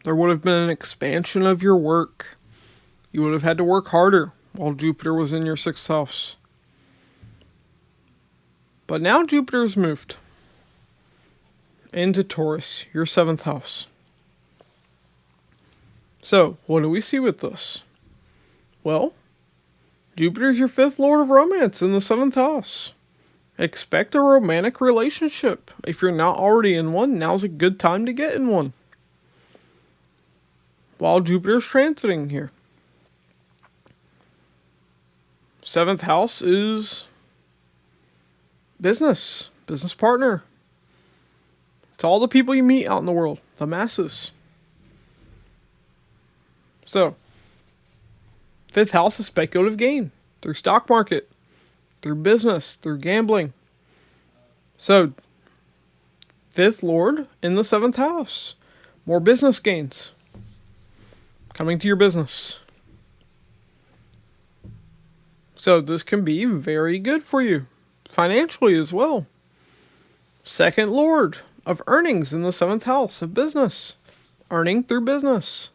Speaker 1: There would have been an expansion of your work. You would have had to work harder while Jupiter was in your 6th house. But now Jupiter has moved into Taurus, your 7th house. So, what do we see with this? Well, Jupiter's your 5th lord of romance in the 7th house. Expect a romantic relationship. If you're not already in one, now's a good time to get in one. While Jupiter's transiting here. 7th house is business partner. It's all the people you meet out in the world, the masses. So, 5th house is speculative gain through stock market, through business, through gambling. So, 5th lord in the 7th house. More business gains coming to your business. So this can be very good for you financially as well. 2nd lord of earnings in the 7th house of business. Earning through business.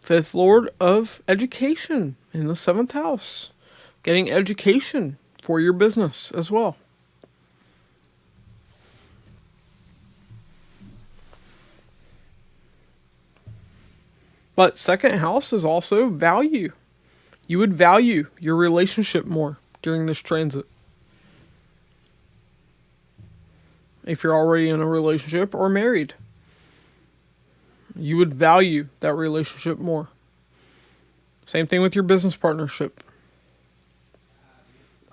Speaker 1: 5th lord of education in the 7th house. Getting education for your business as well. But 2nd house is also value. You would value your relationship more during this transit. If you're already in a relationship or married, you would value that relationship more. Same thing with your business partnership.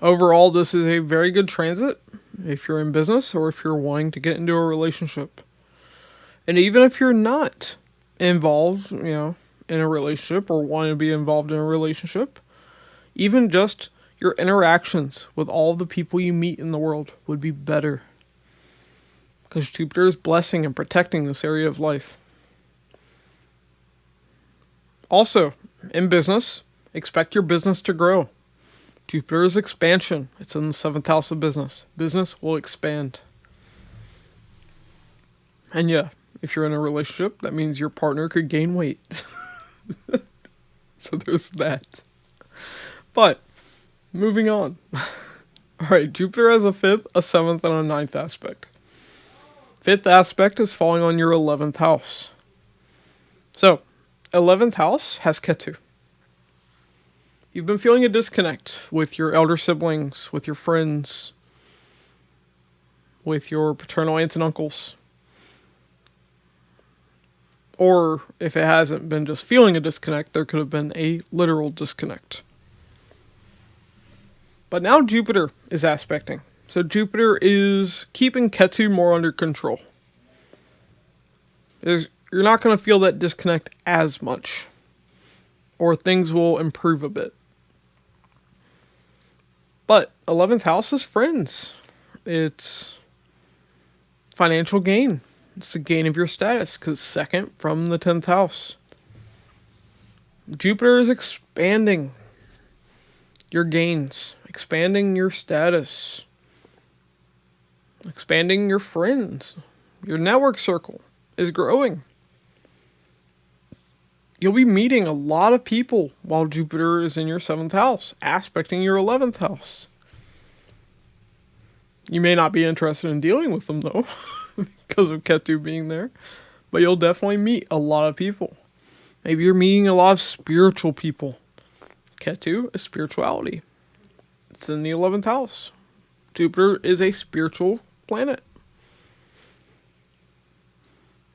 Speaker 1: Overall, this is a very good transit if you're in business or if you're wanting to get into a relationship. And even if you're not involved, in a relationship or want to be involved in a relationship, even just your interactions with all the people you meet in the world would be better. Because Jupiter is blessing and protecting this area of life. Also, in business, expect your business to grow. Jupiter is expansion. It's in the 7th house of business. Business will expand. And yeah, if you're in a relationship, that means your partner could gain weight. So there's that. But, moving on. Alright, Jupiter has a 5th, a 7th, and a 9th aspect. 5th aspect is falling on your 11th house. So, 11th house has Ketu. You've been feeling a disconnect with your elder siblings, with your friends, with your paternal aunts and uncles. Or if it hasn't been just feeling a disconnect, there could have been a literal disconnect. But now Jupiter is aspecting. So Jupiter is keeping Ketu more under control. You're not going to feel that disconnect as much. Or things will improve a bit. But 11th house is friends. It's financial gain. It's the gain of your status because it's second from the 10th house. Jupiter is expanding your gains, expanding your status, expanding your friends. Your network circle is growing. You'll be meeting a lot of people while Jupiter is in your 7th house, aspecting your 11th house. You may not be interested in dealing with them, though, because of Ketu being there. But you'll definitely meet a lot of people. Maybe you're meeting a lot of spiritual people. Ketu is spirituality. It's in the 11th house. Jupiter is a spiritual planet.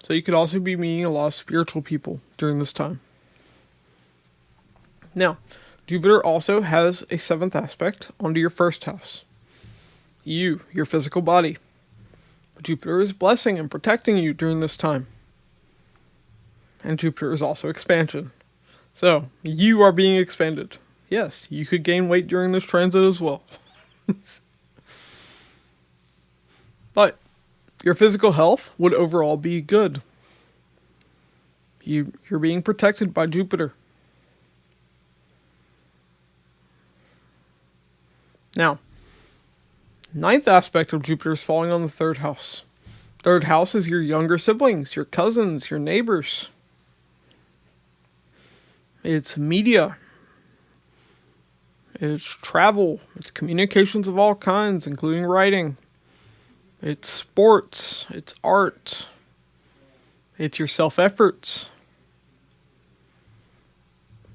Speaker 1: So you could also be meeting a lot of spiritual people during this time. Now, Jupiter also has a 7th aspect onto your 1st house. Your physical body. Jupiter is blessing and protecting you during this time. And Jupiter is also expansion. So, you are being expanded. Yes, you could gain weight during this transit as well. But your physical health would overall be good. You're being protected by Jupiter. Now, 9th aspect of Jupiter is falling on the 3rd house. 3rd house is your younger siblings, your cousins, your neighbors. It's media. It's travel. It's communications of all kinds, including writing. It's sports. It's art. It's your self-efforts.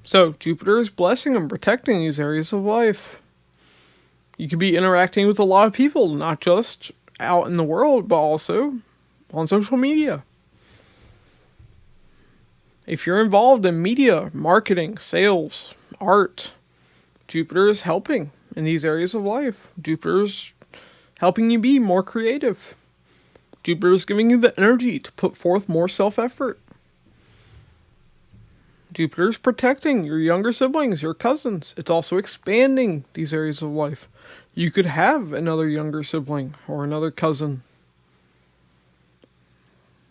Speaker 1: So, Jupiter is blessing and protecting these areas of life. You could be interacting with a lot of people, not just out in the world, but also on social media. If you're involved in media, marketing, sales, art, Jupiter is helping in these areas of life. Jupiter is helping you be more creative. Jupiter is giving you the energy to put forth more self-effort. Jupiter is protecting your younger siblings, your cousins. It's also expanding these areas of life. You could have another younger sibling or another cousin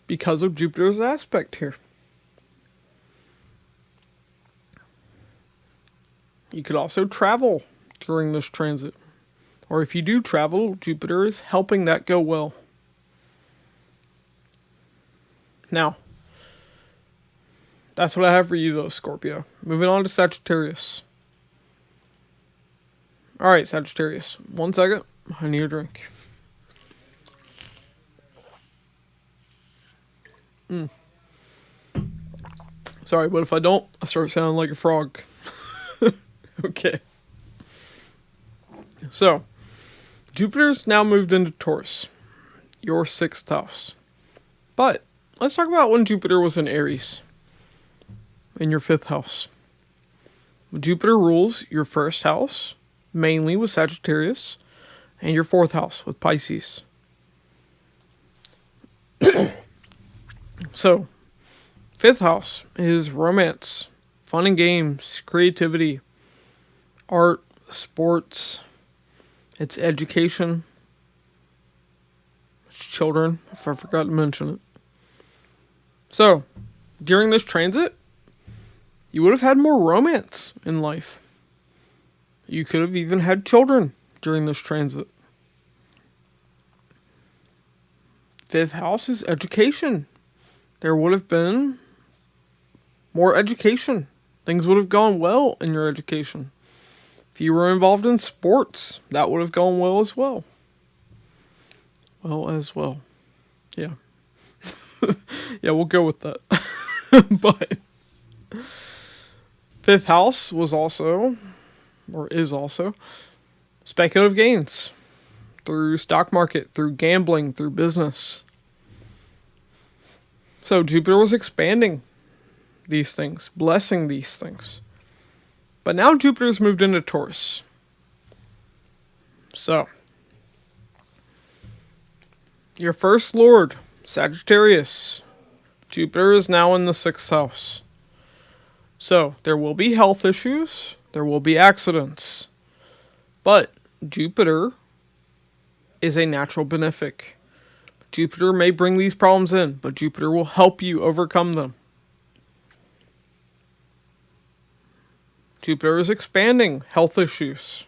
Speaker 1: because of Jupiter's aspect here. You could also travel during this transit. Or if you do travel, Jupiter is helping that go well. Now, that's what I have for you though, Scorpio. Moving on to Sagittarius. Alright, Sagittarius. 1 second. I need a drink. Sorry, but if I don't, I start sounding like a frog. Okay. So, Jupiter's now moved into Taurus, your 6th house. But, let's talk about when Jupiter was in Aries, in your 5th house. Jupiter rules your 1st house, mainly with Sagittarius, and your 4th house with Pisces. So, 5th house is romance, fun and games, creativity, art, sports, it's education, it's children, if I forgot to mention it. So, during this transit, you would have had more romance in life. You could have even had children during this transit. 5th house is education. There would have been more education. Things would have gone well in your education. If you were involved in sports, that would have gone well as well. Yeah. Yeah, we'll go with that. But 5th house was also, or is also, speculative gains. Through stock market, through gambling, through business. So Jupiter was expanding these things, blessing these things. But now Jupiter's moved into Taurus. So, your first lord, Sagittarius. Jupiter is now in the 6th house. So, there will be health issues, there will be accidents. But Jupiter is a natural benefic. Jupiter may bring these problems in, but Jupiter will help you overcome them. Jupiter is expanding health issues.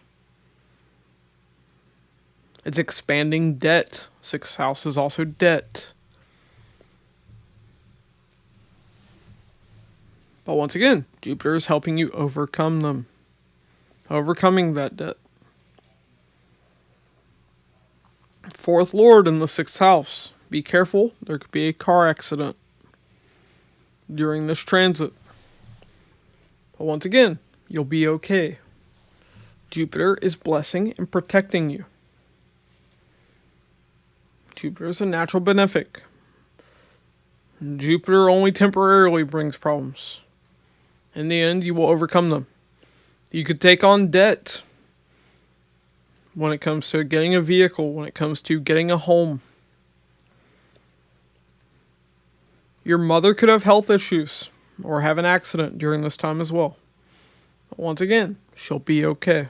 Speaker 1: It's expanding debt. 6th house is also debt. But once again, Jupiter is helping you overcome them. Overcoming that debt. 4th lord in the 6th house. Be careful, there could be a car accident during this transit. But once again, you'll be okay. Jupiter is blessing and protecting you. Jupiter is a natural benefic. Jupiter only temporarily brings problems. In the end, you will overcome them. You could take on debt when it comes to getting a vehicle, when it comes to getting a home. Your mother could have health issues or have an accident during this time as well. But once again, she'll be okay.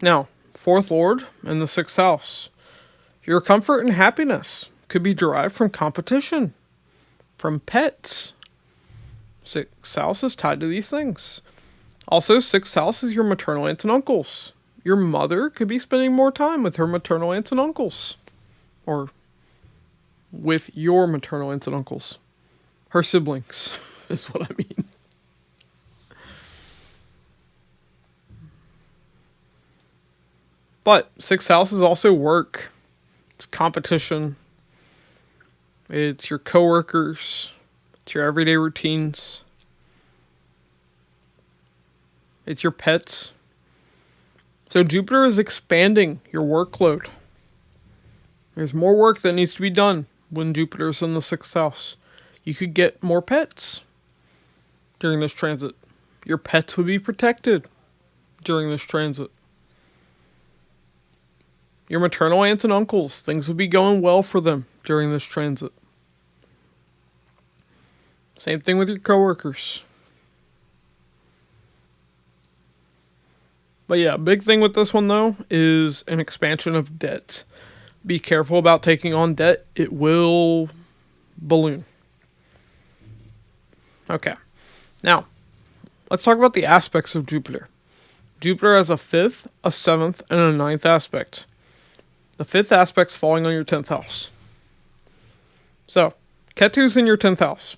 Speaker 1: Now, 4th lord in the 6th house. Your comfort and happiness could be derived from competition, from pets. 6th house is tied to these things. Also, 6th house is your maternal aunts and uncles. Your mother could be spending more time with her maternal aunts and uncles. Or with your maternal aunts and uncles. Her siblings is what I mean. But 6th house is also work. It's competition. It's your coworkers. It's your everyday routines. It's your pets. So Jupiter is expanding your workload. There's more work that needs to be done when Jupiter's in the 6th house. You could get more pets during this transit. Your pets would be protected during this transit. Your maternal aunts and uncles, things would be going well for them during this transit. Same thing with your coworkers. But yeah, big thing with this one though is an expansion of debt. Be careful about taking on debt. It will balloon. Okay. Now, let's talk about the aspects of Jupiter. Jupiter has a 5th, a 7th, and a 9th aspect. The 5th aspect's falling on your 10th house. So, Ketu's in your 10th house.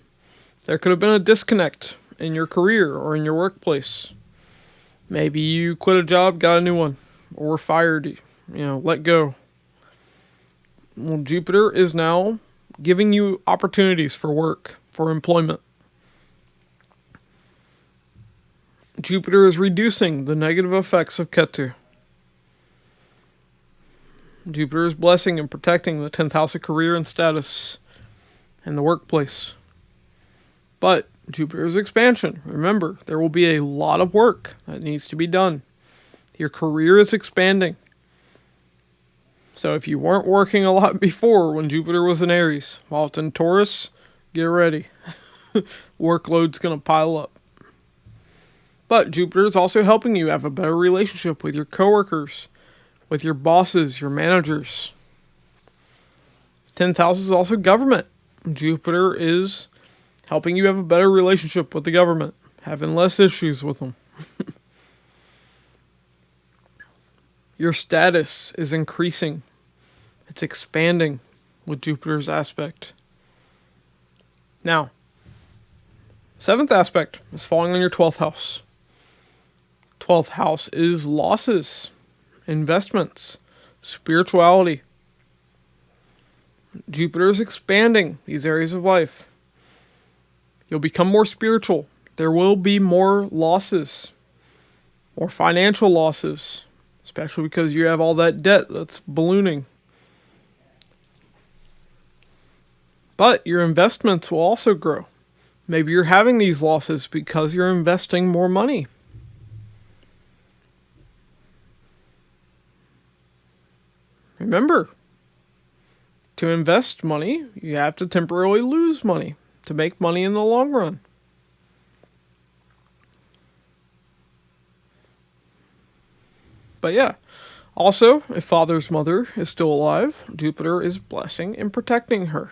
Speaker 1: There could have been a disconnect in your career or in your workplace. Maybe you quit a job, got a new one, or were fired, let go. Well, Jupiter is now giving you opportunities for work, for employment. Jupiter is reducing the negative effects of Ketu. Jupiter is blessing and protecting the 10th house of career and status and the workplace. But Jupiter's expansion. Remember, there will be a lot of work that needs to be done. Your career is expanding. So if you weren't working a lot before when Jupiter was in Aries, while it's in Taurus, get ready. Workload's going to pile up. But Jupiter is also helping you have a better relationship with your coworkers, with your bosses, your managers. 10th house is also government. Jupiter is helping you have a better relationship with the government, having less issues with them. Your status is increasing. It's expanding with Jupiter's aspect. Now, 7th aspect is falling on your 12th house. 12th house is losses, investments, spirituality. Jupiter is expanding these areas of life. You'll become more spiritual. There will be more losses, more financial losses, especially because you have all that debt that's ballooning. But your investments will also grow. Maybe you're having these losses because you're investing more money. Remember, to invest money, you have to temporarily lose money to make money in the long run. But yeah, also, if father's mother is still alive, Jupiter is blessing and protecting her.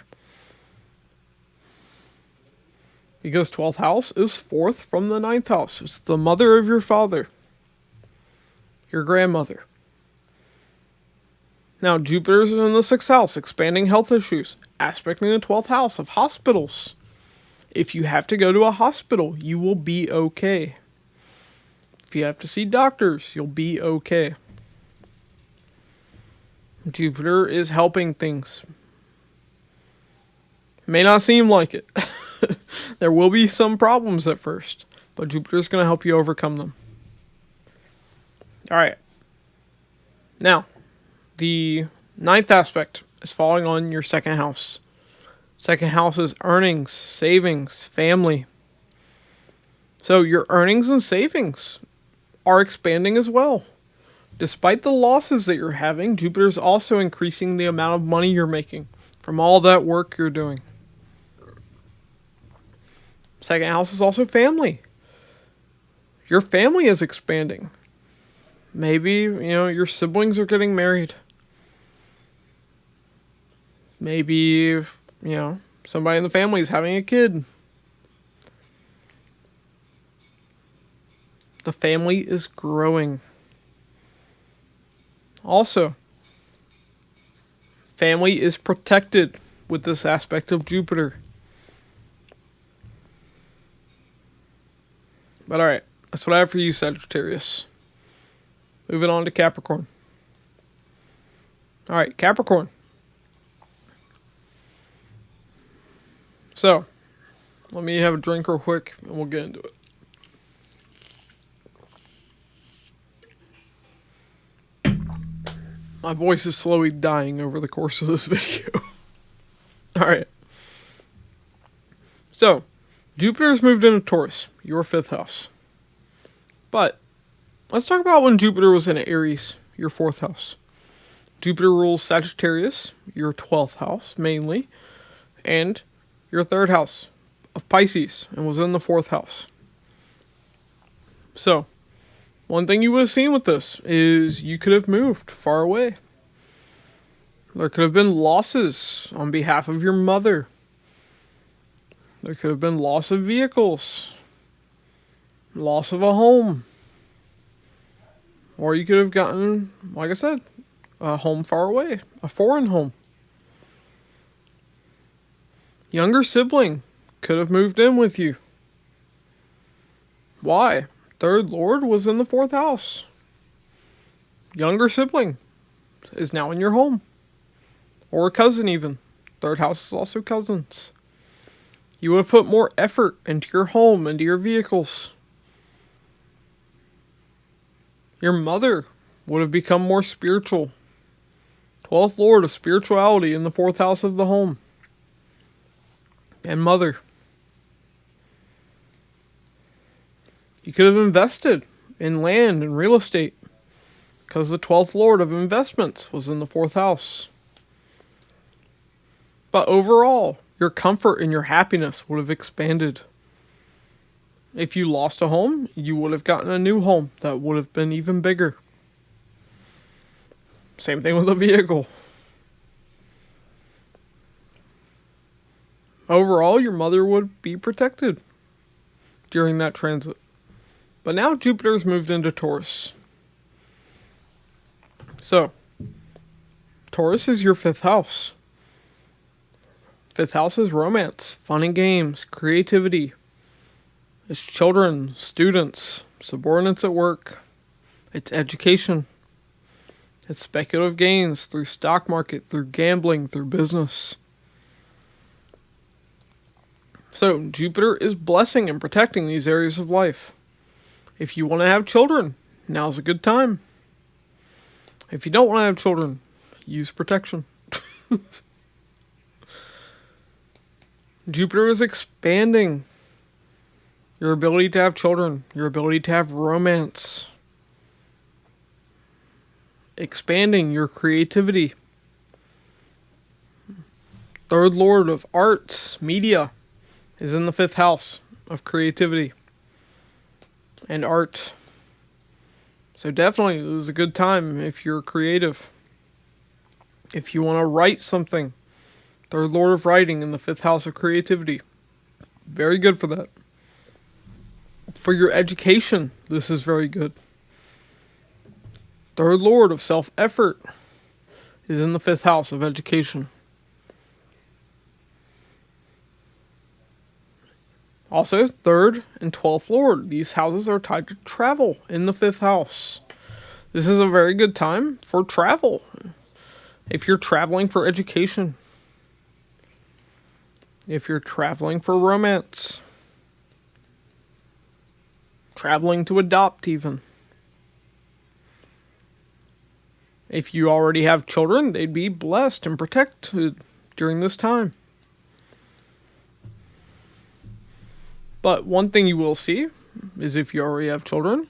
Speaker 1: Because 12th house is fourth from the 9th house. It's the mother of your father, your grandmother. Now, Jupiter's in the 6th house, expanding health issues, aspecting the 12th house of hospitals. If you have to go to a hospital, you will be okay. If you have to see doctors, you'll be okay. Jupiter is helping things. It may not seem like it. There will be some problems at first, but Jupiter's going to help you overcome them. Alright. Now, the 9th aspect is falling on your 2nd house. 2nd house is earnings, savings, family. So your earnings and savings are expanding as well. Despite the losses that you're having, Jupiter's also increasing the amount of money you're making from all that work you're doing. 2nd house is also family. Your family is expanding. Maybe, your siblings are getting married. Maybe, somebody in the family is having a kid. The family is growing. Also, family is protected with this aspect of Jupiter. But alright, that's what I have for you, Sagittarius. Moving on to Capricorn. Alright, Capricorn. So, let me have a drink real quick and we'll get into it. My voice is slowly dying over the course of this video. Alright. So, Jupiter's moved into Taurus, your 5th house. But, let's talk about when Jupiter was in Aries, your 4th house. Jupiter rules Sagittarius, your 12th house, mainly, and your 3rd house of Pisces, and was in the 4th house. So, one thing you would have seen with this is you could have moved far away. There could have been losses on behalf of your mother. There could have been loss of vehicles, loss of a home. Or you could have gotten, like I said, a home far away, a foreign home. Younger sibling could have moved in with you. Why? 3rd Lord was in the 4th house. Younger sibling is now in your home. Or a cousin even. 3rd house is also cousins. You would have put more effort into your home, into your vehicles. Your mother would have become more spiritual. 12th Lord of spirituality in the 4th house of the home. And mother. You could have invested in land and real estate because the 12th Lord of investments was in the 4th house. But overall, your comfort and your happiness would have expanded. If you lost a home, you would have gotten a new home that would have been even bigger. Same thing with a vehicle. Overall, your mother would be protected during that transit. But now Jupiter's moved into Taurus. So, Taurus is your 5th house. 5th house is romance, fun and games, creativity. It's children, students, subordinates at work. It's education. It's speculative gains through stock market, through gambling, through business. So, Jupiter is blessing and protecting these areas of life. If you want to have children, now's a good time. If you don't want to have children, use protection. Jupiter is expanding your ability to have children, your ability to have romance, expanding your creativity. Third lord of arts, media, is in the 5th house of creativity and art. So definitely, this is a good time if you're creative. If you want to write something, third lord of writing in the 5th house of creativity. Very good for that. For your education, this is very good. Third lord of self-effort is in the 5th house of education. Also, 3rd and 12th lord. These houses are tied to travel in the 5th house. This is a very good time for travel. If you're traveling for education. If you're traveling for romance. Traveling to adopt even. If you already have children, they'd be blessed and protected during this time. But one thing you will see is if you already have children,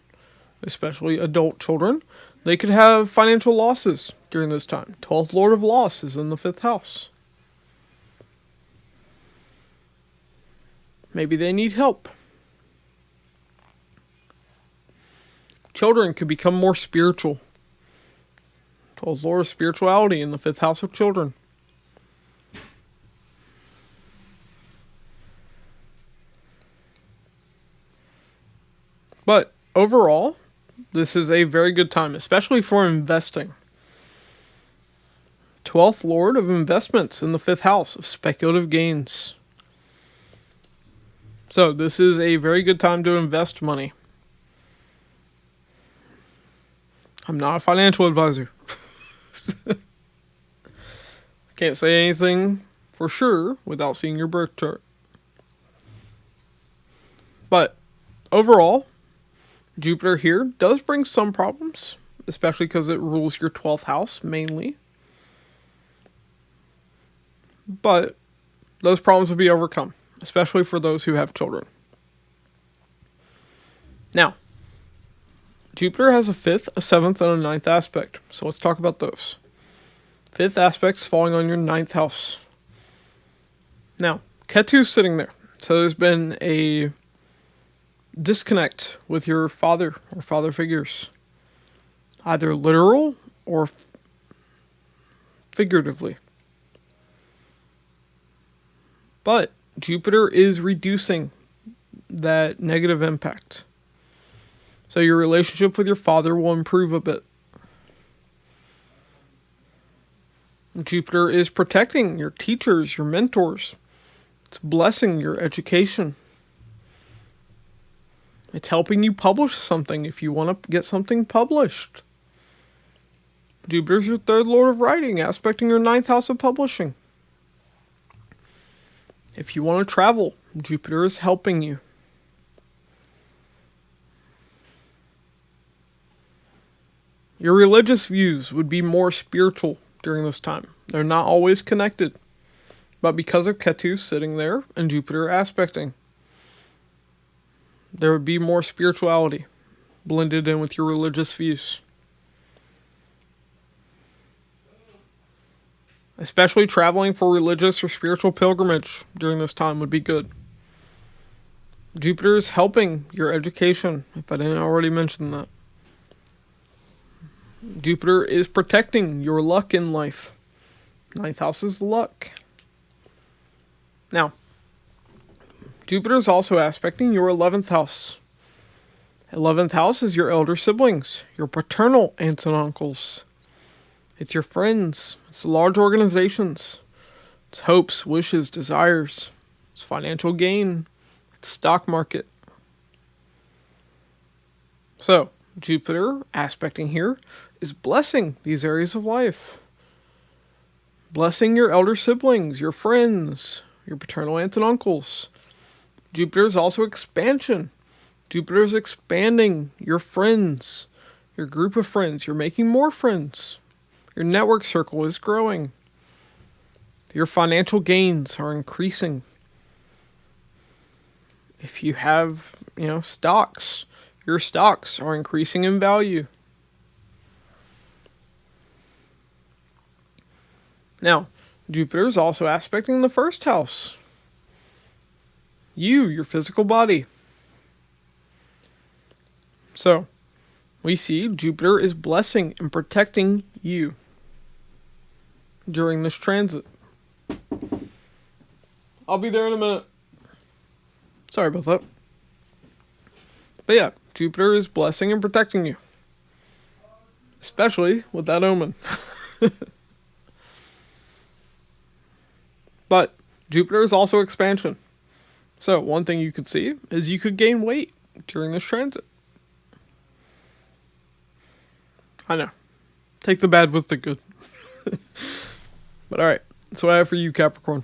Speaker 1: especially adult children, they could have financial losses during this time. 12th lord of loss is in the 5th house. Maybe they need help. Children could become more spiritual. 12th lord of spirituality in the 5th house of children. But overall, this is a very good time, especially for investing. 12th lord of investments in the 5th house of speculative gains. So this is a very good time to invest money. I'm not a financial advisor. Can't say anything for sure without seeing your birth chart. But overall, Jupiter here does bring some problems, especially because it rules your 12th house mainly. But those problems will be overcome, especially for those who have children. Now, Jupiter has a 5th, a 7th, and a 9th aspect. So let's talk about those. 5th aspect's falling on your 9th house. Now, Ketu's sitting there. So there's been a disconnect with your father or father figures. Either literal or figuratively. But Jupiter is reducing that negative impact. So your relationship with your father will improve a bit. Jupiter is protecting your teachers, your mentors. It's blessing your education. It's helping you publish something if you want to get something published. Jupiter's your 3rd lord of writing, aspecting your 9th house of publishing. If you want to travel, Jupiter is helping you. Your religious views would be more spiritual during this time. They're not always connected. But because of Ketu sitting there and Jupiter aspecting, there would be more spirituality blended in with your religious views. Especially traveling for religious or spiritual pilgrimage during this time would be good. Jupiter is helping your education, if I didn't already mention that. Jupiter is protecting your luck in life. 9th house is luck. Now, Jupiter is also aspecting your 11th house. 11th house is your elder siblings, your paternal aunts and uncles. It's your friends. It's large organizations. It's hopes, wishes, desires. It's financial gain. It's stock market. So, Jupiter aspecting here is blessing these areas of life. Blessing your elder siblings, your friends, your paternal aunts and uncles. Jupiter is also expansion. Jupiter is expanding your friends, your group of friends. You're making more friends. Your network circle is growing. Your financial gains are increasing. If you have, stocks, your stocks are increasing in value. Now, Jupiter is also aspecting the first house. Your physical body. So, we see Jupiter is blessing and protecting you during this transit. I'll be there in a minute. Sorry about that. But yeah, Jupiter is blessing and protecting you. Especially with that omen. But Jupiter is also expansion. So one thing you could see is you could gain weight during this transit. I know. Take the bad with the good. But alright, that's what I have for you, Capricorn.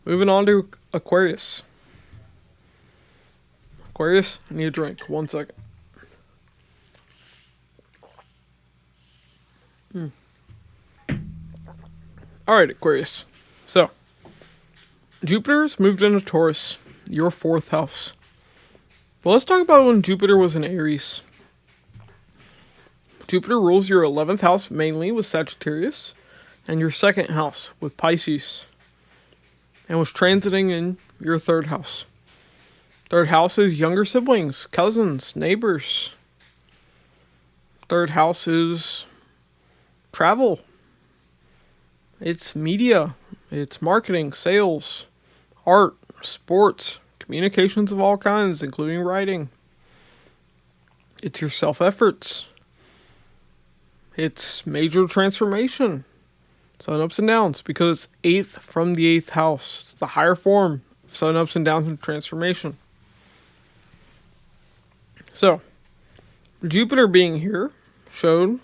Speaker 1: Moving on to Aquarius. Aquarius, I need a drink. 1 second. Alright, Aquarius. So, Jupiter's moved into Taurus, your 4th house. Well, let's talk about when Jupiter was in Aries. Jupiter rules your 11th house mainly with Sagittarius, and your 2nd house with Pisces, and was transiting in your 3rd house. 3rd house is younger siblings, cousins, neighbors. 3rd house is travel. It's media. It's marketing, sales, art, sports, communications of all kinds, including writing. It's your self-efforts. It's major transformation. Sun ups and downs, because it's 8th from the 8th house. It's the higher form of sun ups and downs and transformation. So, Jupiter being here showed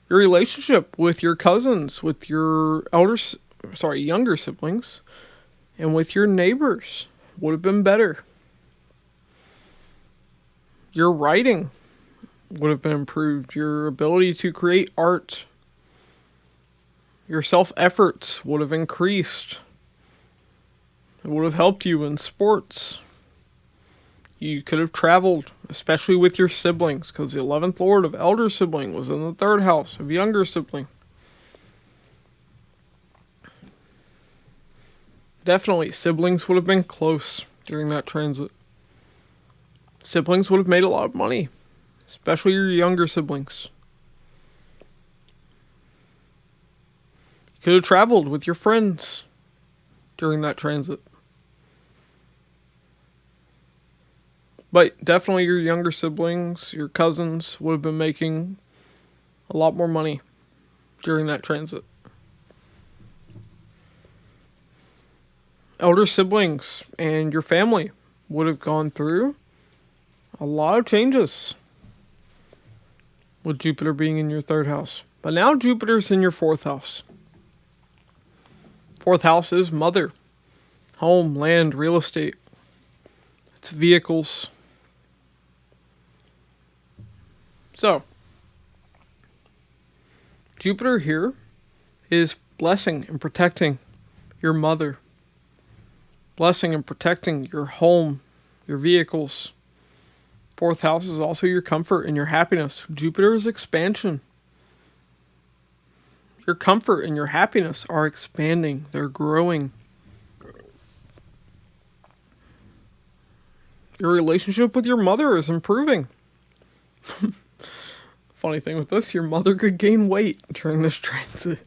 Speaker 1: your relationship with your cousins, with your younger siblings, and with your neighbors would have been better. Your writing would have been improved. Your ability to create art, your self-efforts would have increased. It would have helped you in sports. You could have traveled, especially with your siblings, because the 11th lord of elder sibling was in the 3rd house of younger sibling. Definitely, siblings would have been close during that transit. Siblings would have made a lot of money, especially your younger siblings. You could have traveled with your friends during that transit. But definitely your younger siblings, your cousins, would have been making a lot more money during that transit. Elder siblings and your family would have gone through a lot of changes with Jupiter being in your 3rd house. But now Jupiter's in your 4th house. 4th house is mother, home, land, real estate. It's vehicles. So, Jupiter here is blessing and protecting your mother. Blessing and protecting your home, your vehicles. 4th house is also your comfort and your happiness. Jupiter is expansion. Your comfort and your happiness are expanding. They're growing. Your relationship with your mother is improving. Funny thing with this, your mother could gain weight during this transit.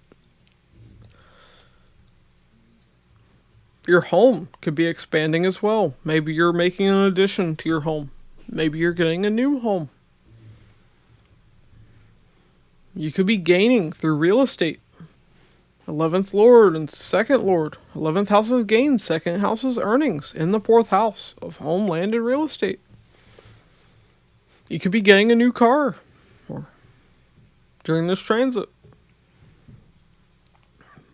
Speaker 1: Your home could be expanding as well. Maybe you're making an addition to your home. Maybe you're getting a new home. You could be gaining through real estate. 11th lord and 2nd lord. 11th house is gains, 2nd house is earnings in the 4th house of home, land, and real estate. You could be getting a new car during this transit.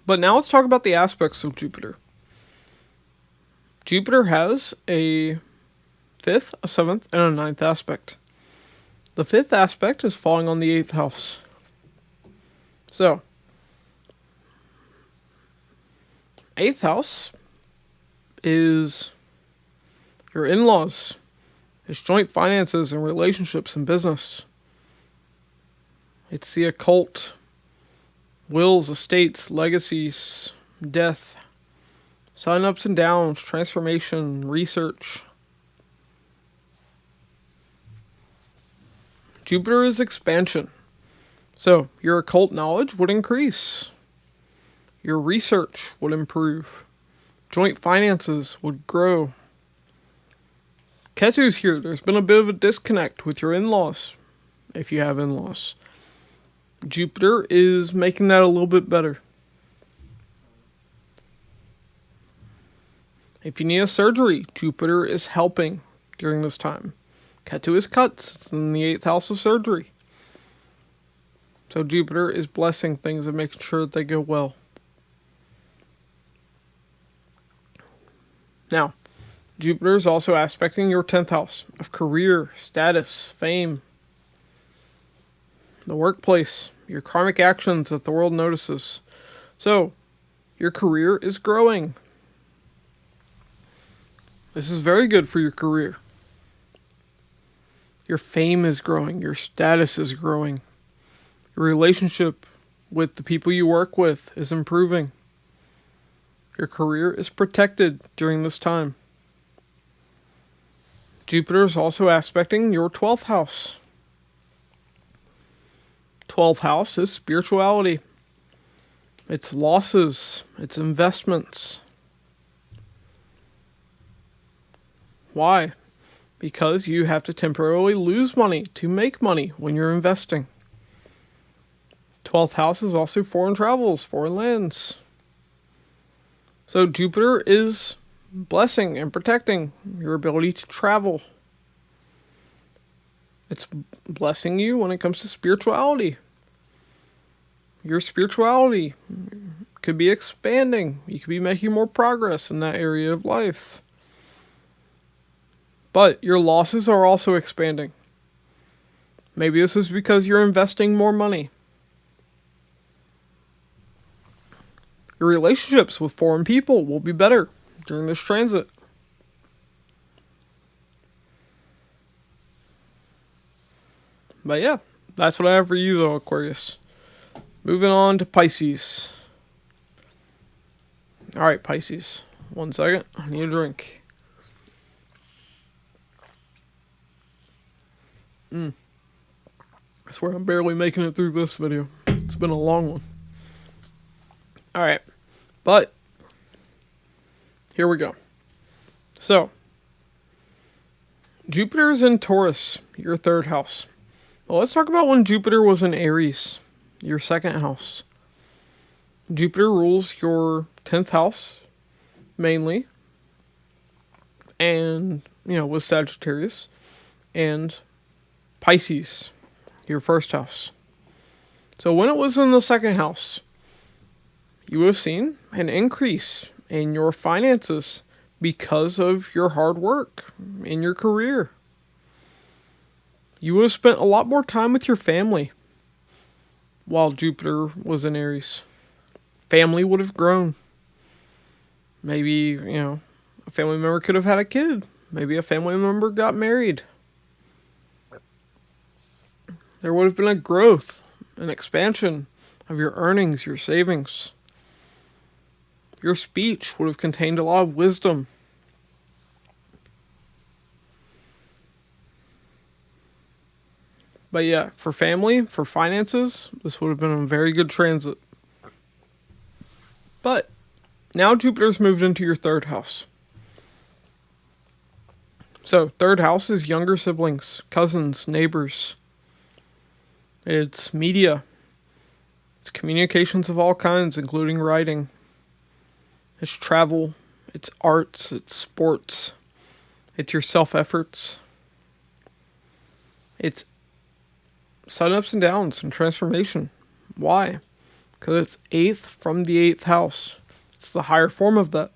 Speaker 1: But now let's talk about the aspects of Jupiter. Jupiter has a 5th, a 7th, and a 9th aspect. The 5th aspect is falling on the 8th house. So, 8th house is your in-laws. It's joint finances and relationships and business. It's the occult, wills, estates, legacies, death, sudden ups and downs, transformation, research. Jupiter is expansion. So your occult knowledge would increase. Your research would improve. Joint finances would grow. Ketu's here. There's been a bit of a disconnect with your in-laws, if you have in-laws. Jupiter is making that a little bit better. If you need a surgery, Jupiter is helping during this time. Ketu is cuts. It's in the 8th house of surgery. So Jupiter is blessing things and making sure that they go well. Now, Jupiter is also aspecting your 10th house of career, status, fame, the workplace, your karmic actions that the world notices. So, your career is growing. This is very good for your career. Your fame is growing. Your status is growing. Your relationship with the people you work with is improving. Your career is protected during this time. Jupiter is also aspecting your 12th house. 12th house is spirituality. It's losses. It's investments. Why? Because you have to temporarily lose money to make money when you're investing. 12th house is also foreign travels, foreign lands. So Jupiter is blessing and protecting your ability to travel. It's blessing you when it comes to spirituality. Your spirituality could be expanding. You could be making more progress in that area of life. But your losses are also expanding. Maybe this is because you're investing more money. Your relationships with foreign people will be better during this transit. But yeah, that's what I have for you though, Aquarius. Moving on to Pisces. Alright, Pisces. 1 second. I need a drink. I swear I'm barely making it through this video. It's been a long one. Alright. But here we go. So Jupiter is in Taurus, your 3rd house. Well, let's talk about when Jupiter was in Aries, your 2nd house. Jupiter rules your 10th house, mainly. And, with Sagittarius. And Pisces, your 1st house. So when it was in the 2nd house, you have seen an increase in your finances because of your hard work in your career. You would have spent a lot more time with your family while Jupiter was in Aries. Family would have grown. Maybe, a family member could have had a kid. Maybe a family member got married. There would have been a growth, an expansion of your earnings, your savings. Your speech would have contained a lot of wisdom. But yeah, for family, for finances, this would have been a very good transit. But now Jupiter's moved into your 3rd house. So 3rd house is younger siblings, cousins, neighbors. It's media. It's communications of all kinds, including writing. It's travel. It's arts. It's sports. It's your self-efforts. It's sudden ups and downs and transformation. Why? Because it's 8th from the 8th house. It's the higher form of that.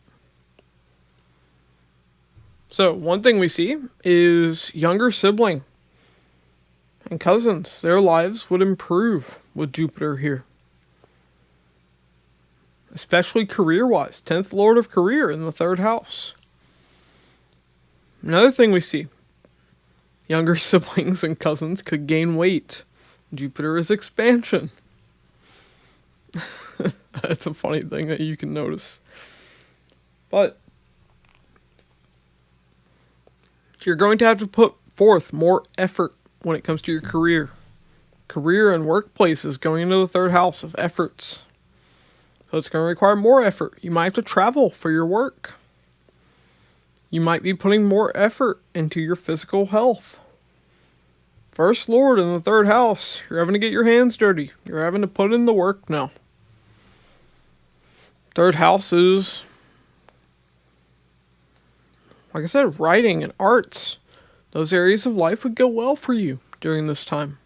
Speaker 1: So one thing we see is younger sibling and cousins. Their lives would improve with Jupiter here. Especially career-wise. 10th Lord of Career in the 3rd house. Another thing we see, younger siblings and cousins could gain weight. Jupiter is expansion. That's a funny thing that you can notice. But you're going to have to put forth more effort when it comes to your career. Career and workplace is going into the third house of efforts. So it's going to require more effort. You might have to travel for your work. You might be putting more effort into your physical health. First Lord in the third house. You're having to get your hands dirty. You're having to put in the work now. Third house is, like I said, writing and arts. Those areas of life would go well for you during this time.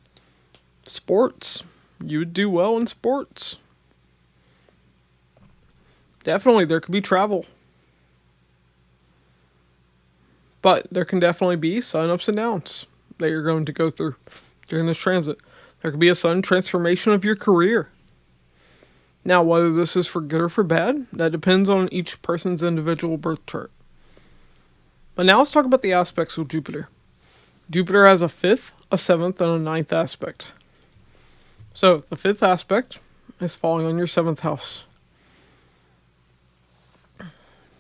Speaker 1: Sports. You would do well in sports. Definitely, there could be travel. But there can definitely be sudden ups and downs that you're going to go through during this transit. There could be a sudden transformation of your career. Now, whether this is for good or for bad, that depends on each person's individual birth chart. But now let's talk about the aspects of Jupiter. Jupiter has a 5th, a 7th, and a 9th aspect. So, the 5th aspect is falling on your 7th house.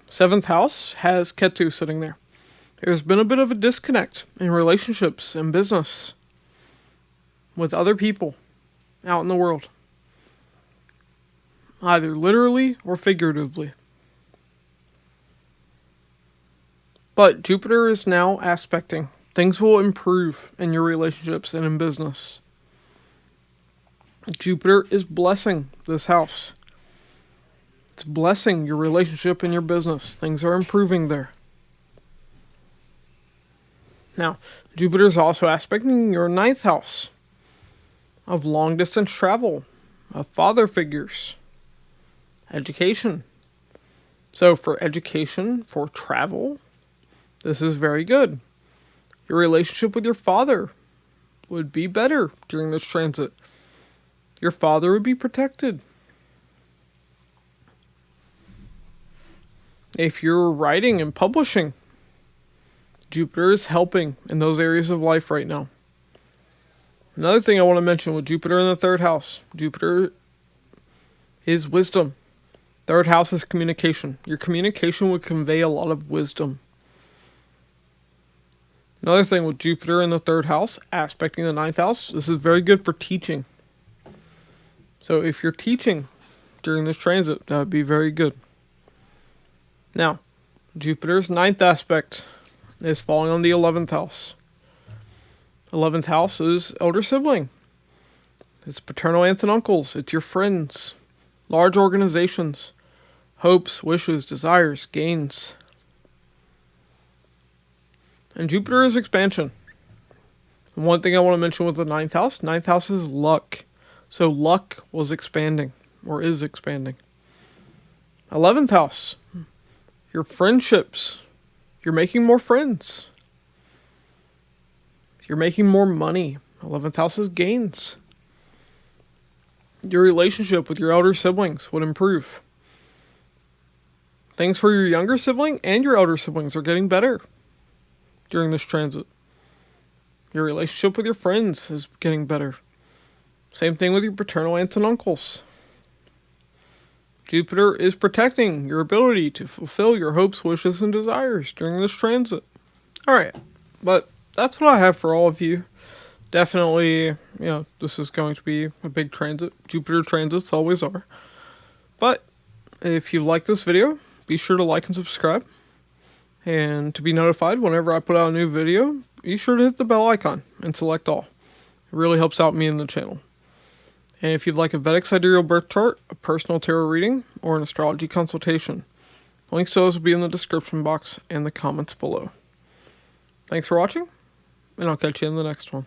Speaker 1: 7th house has Ketu sitting there. There's been a bit of a disconnect in relationships and business with other people out in the world. Either literally or figuratively. But Jupiter is now aspecting. Things will improve in your relationships and in business. Jupiter is blessing this house. It's blessing your relationship and your business. Things are improving there. Now, Jupiter is also aspecting your 9th house of long distance travel, of father figures, education. So for education, for travel, this is very good. Your relationship with your father would be better during this transit. Your father would be protected. If you're writing and publishing, Jupiter is helping in those areas of life right now. Another thing I want to mention with Jupiter in the 3rd house. Jupiter is wisdom. 3rd house is communication. Your communication would convey a lot of wisdom. Another thing with Jupiter in the 3rd house, aspecting the 9th house, this is very good for teaching. So if you're teaching during this transit, that would be very good. Now, Jupiter's 9th aspect is falling on the 11th house. 11th house is elder sibling. It's paternal aunts and uncles. It's your friends. Large organizations. Hopes, wishes, desires, gains. And Jupiter is expansion. And one thing I want to mention with the 9th house is luck. So luck was expanding, or is expanding. 11th house, your friendships. You're making more friends. You're making more money. 11th house is gains. Your relationship with your elder siblings would improve. Things for your younger sibling and your elder siblings are getting better during this transit. Your relationship with your friends is getting better. Same thing with your paternal aunts and uncles. Jupiter is protecting your ability to fulfill your hopes, wishes, and desires during this transit. Alright, but that's what I have for all of you. Definitely, this is going to be a big transit. Jupiter transits always are. But if you like this video, be sure to like and subscribe. And to be notified whenever I put out a new video, be sure to hit the bell icon and select all. It really helps out me and the channel. And if you'd like a Vedic Sidereal birth chart, a personal tarot reading, or an astrology consultation, links to those will be in the description box and the comments below. Thanks for watching, and I'll catch you in the next one.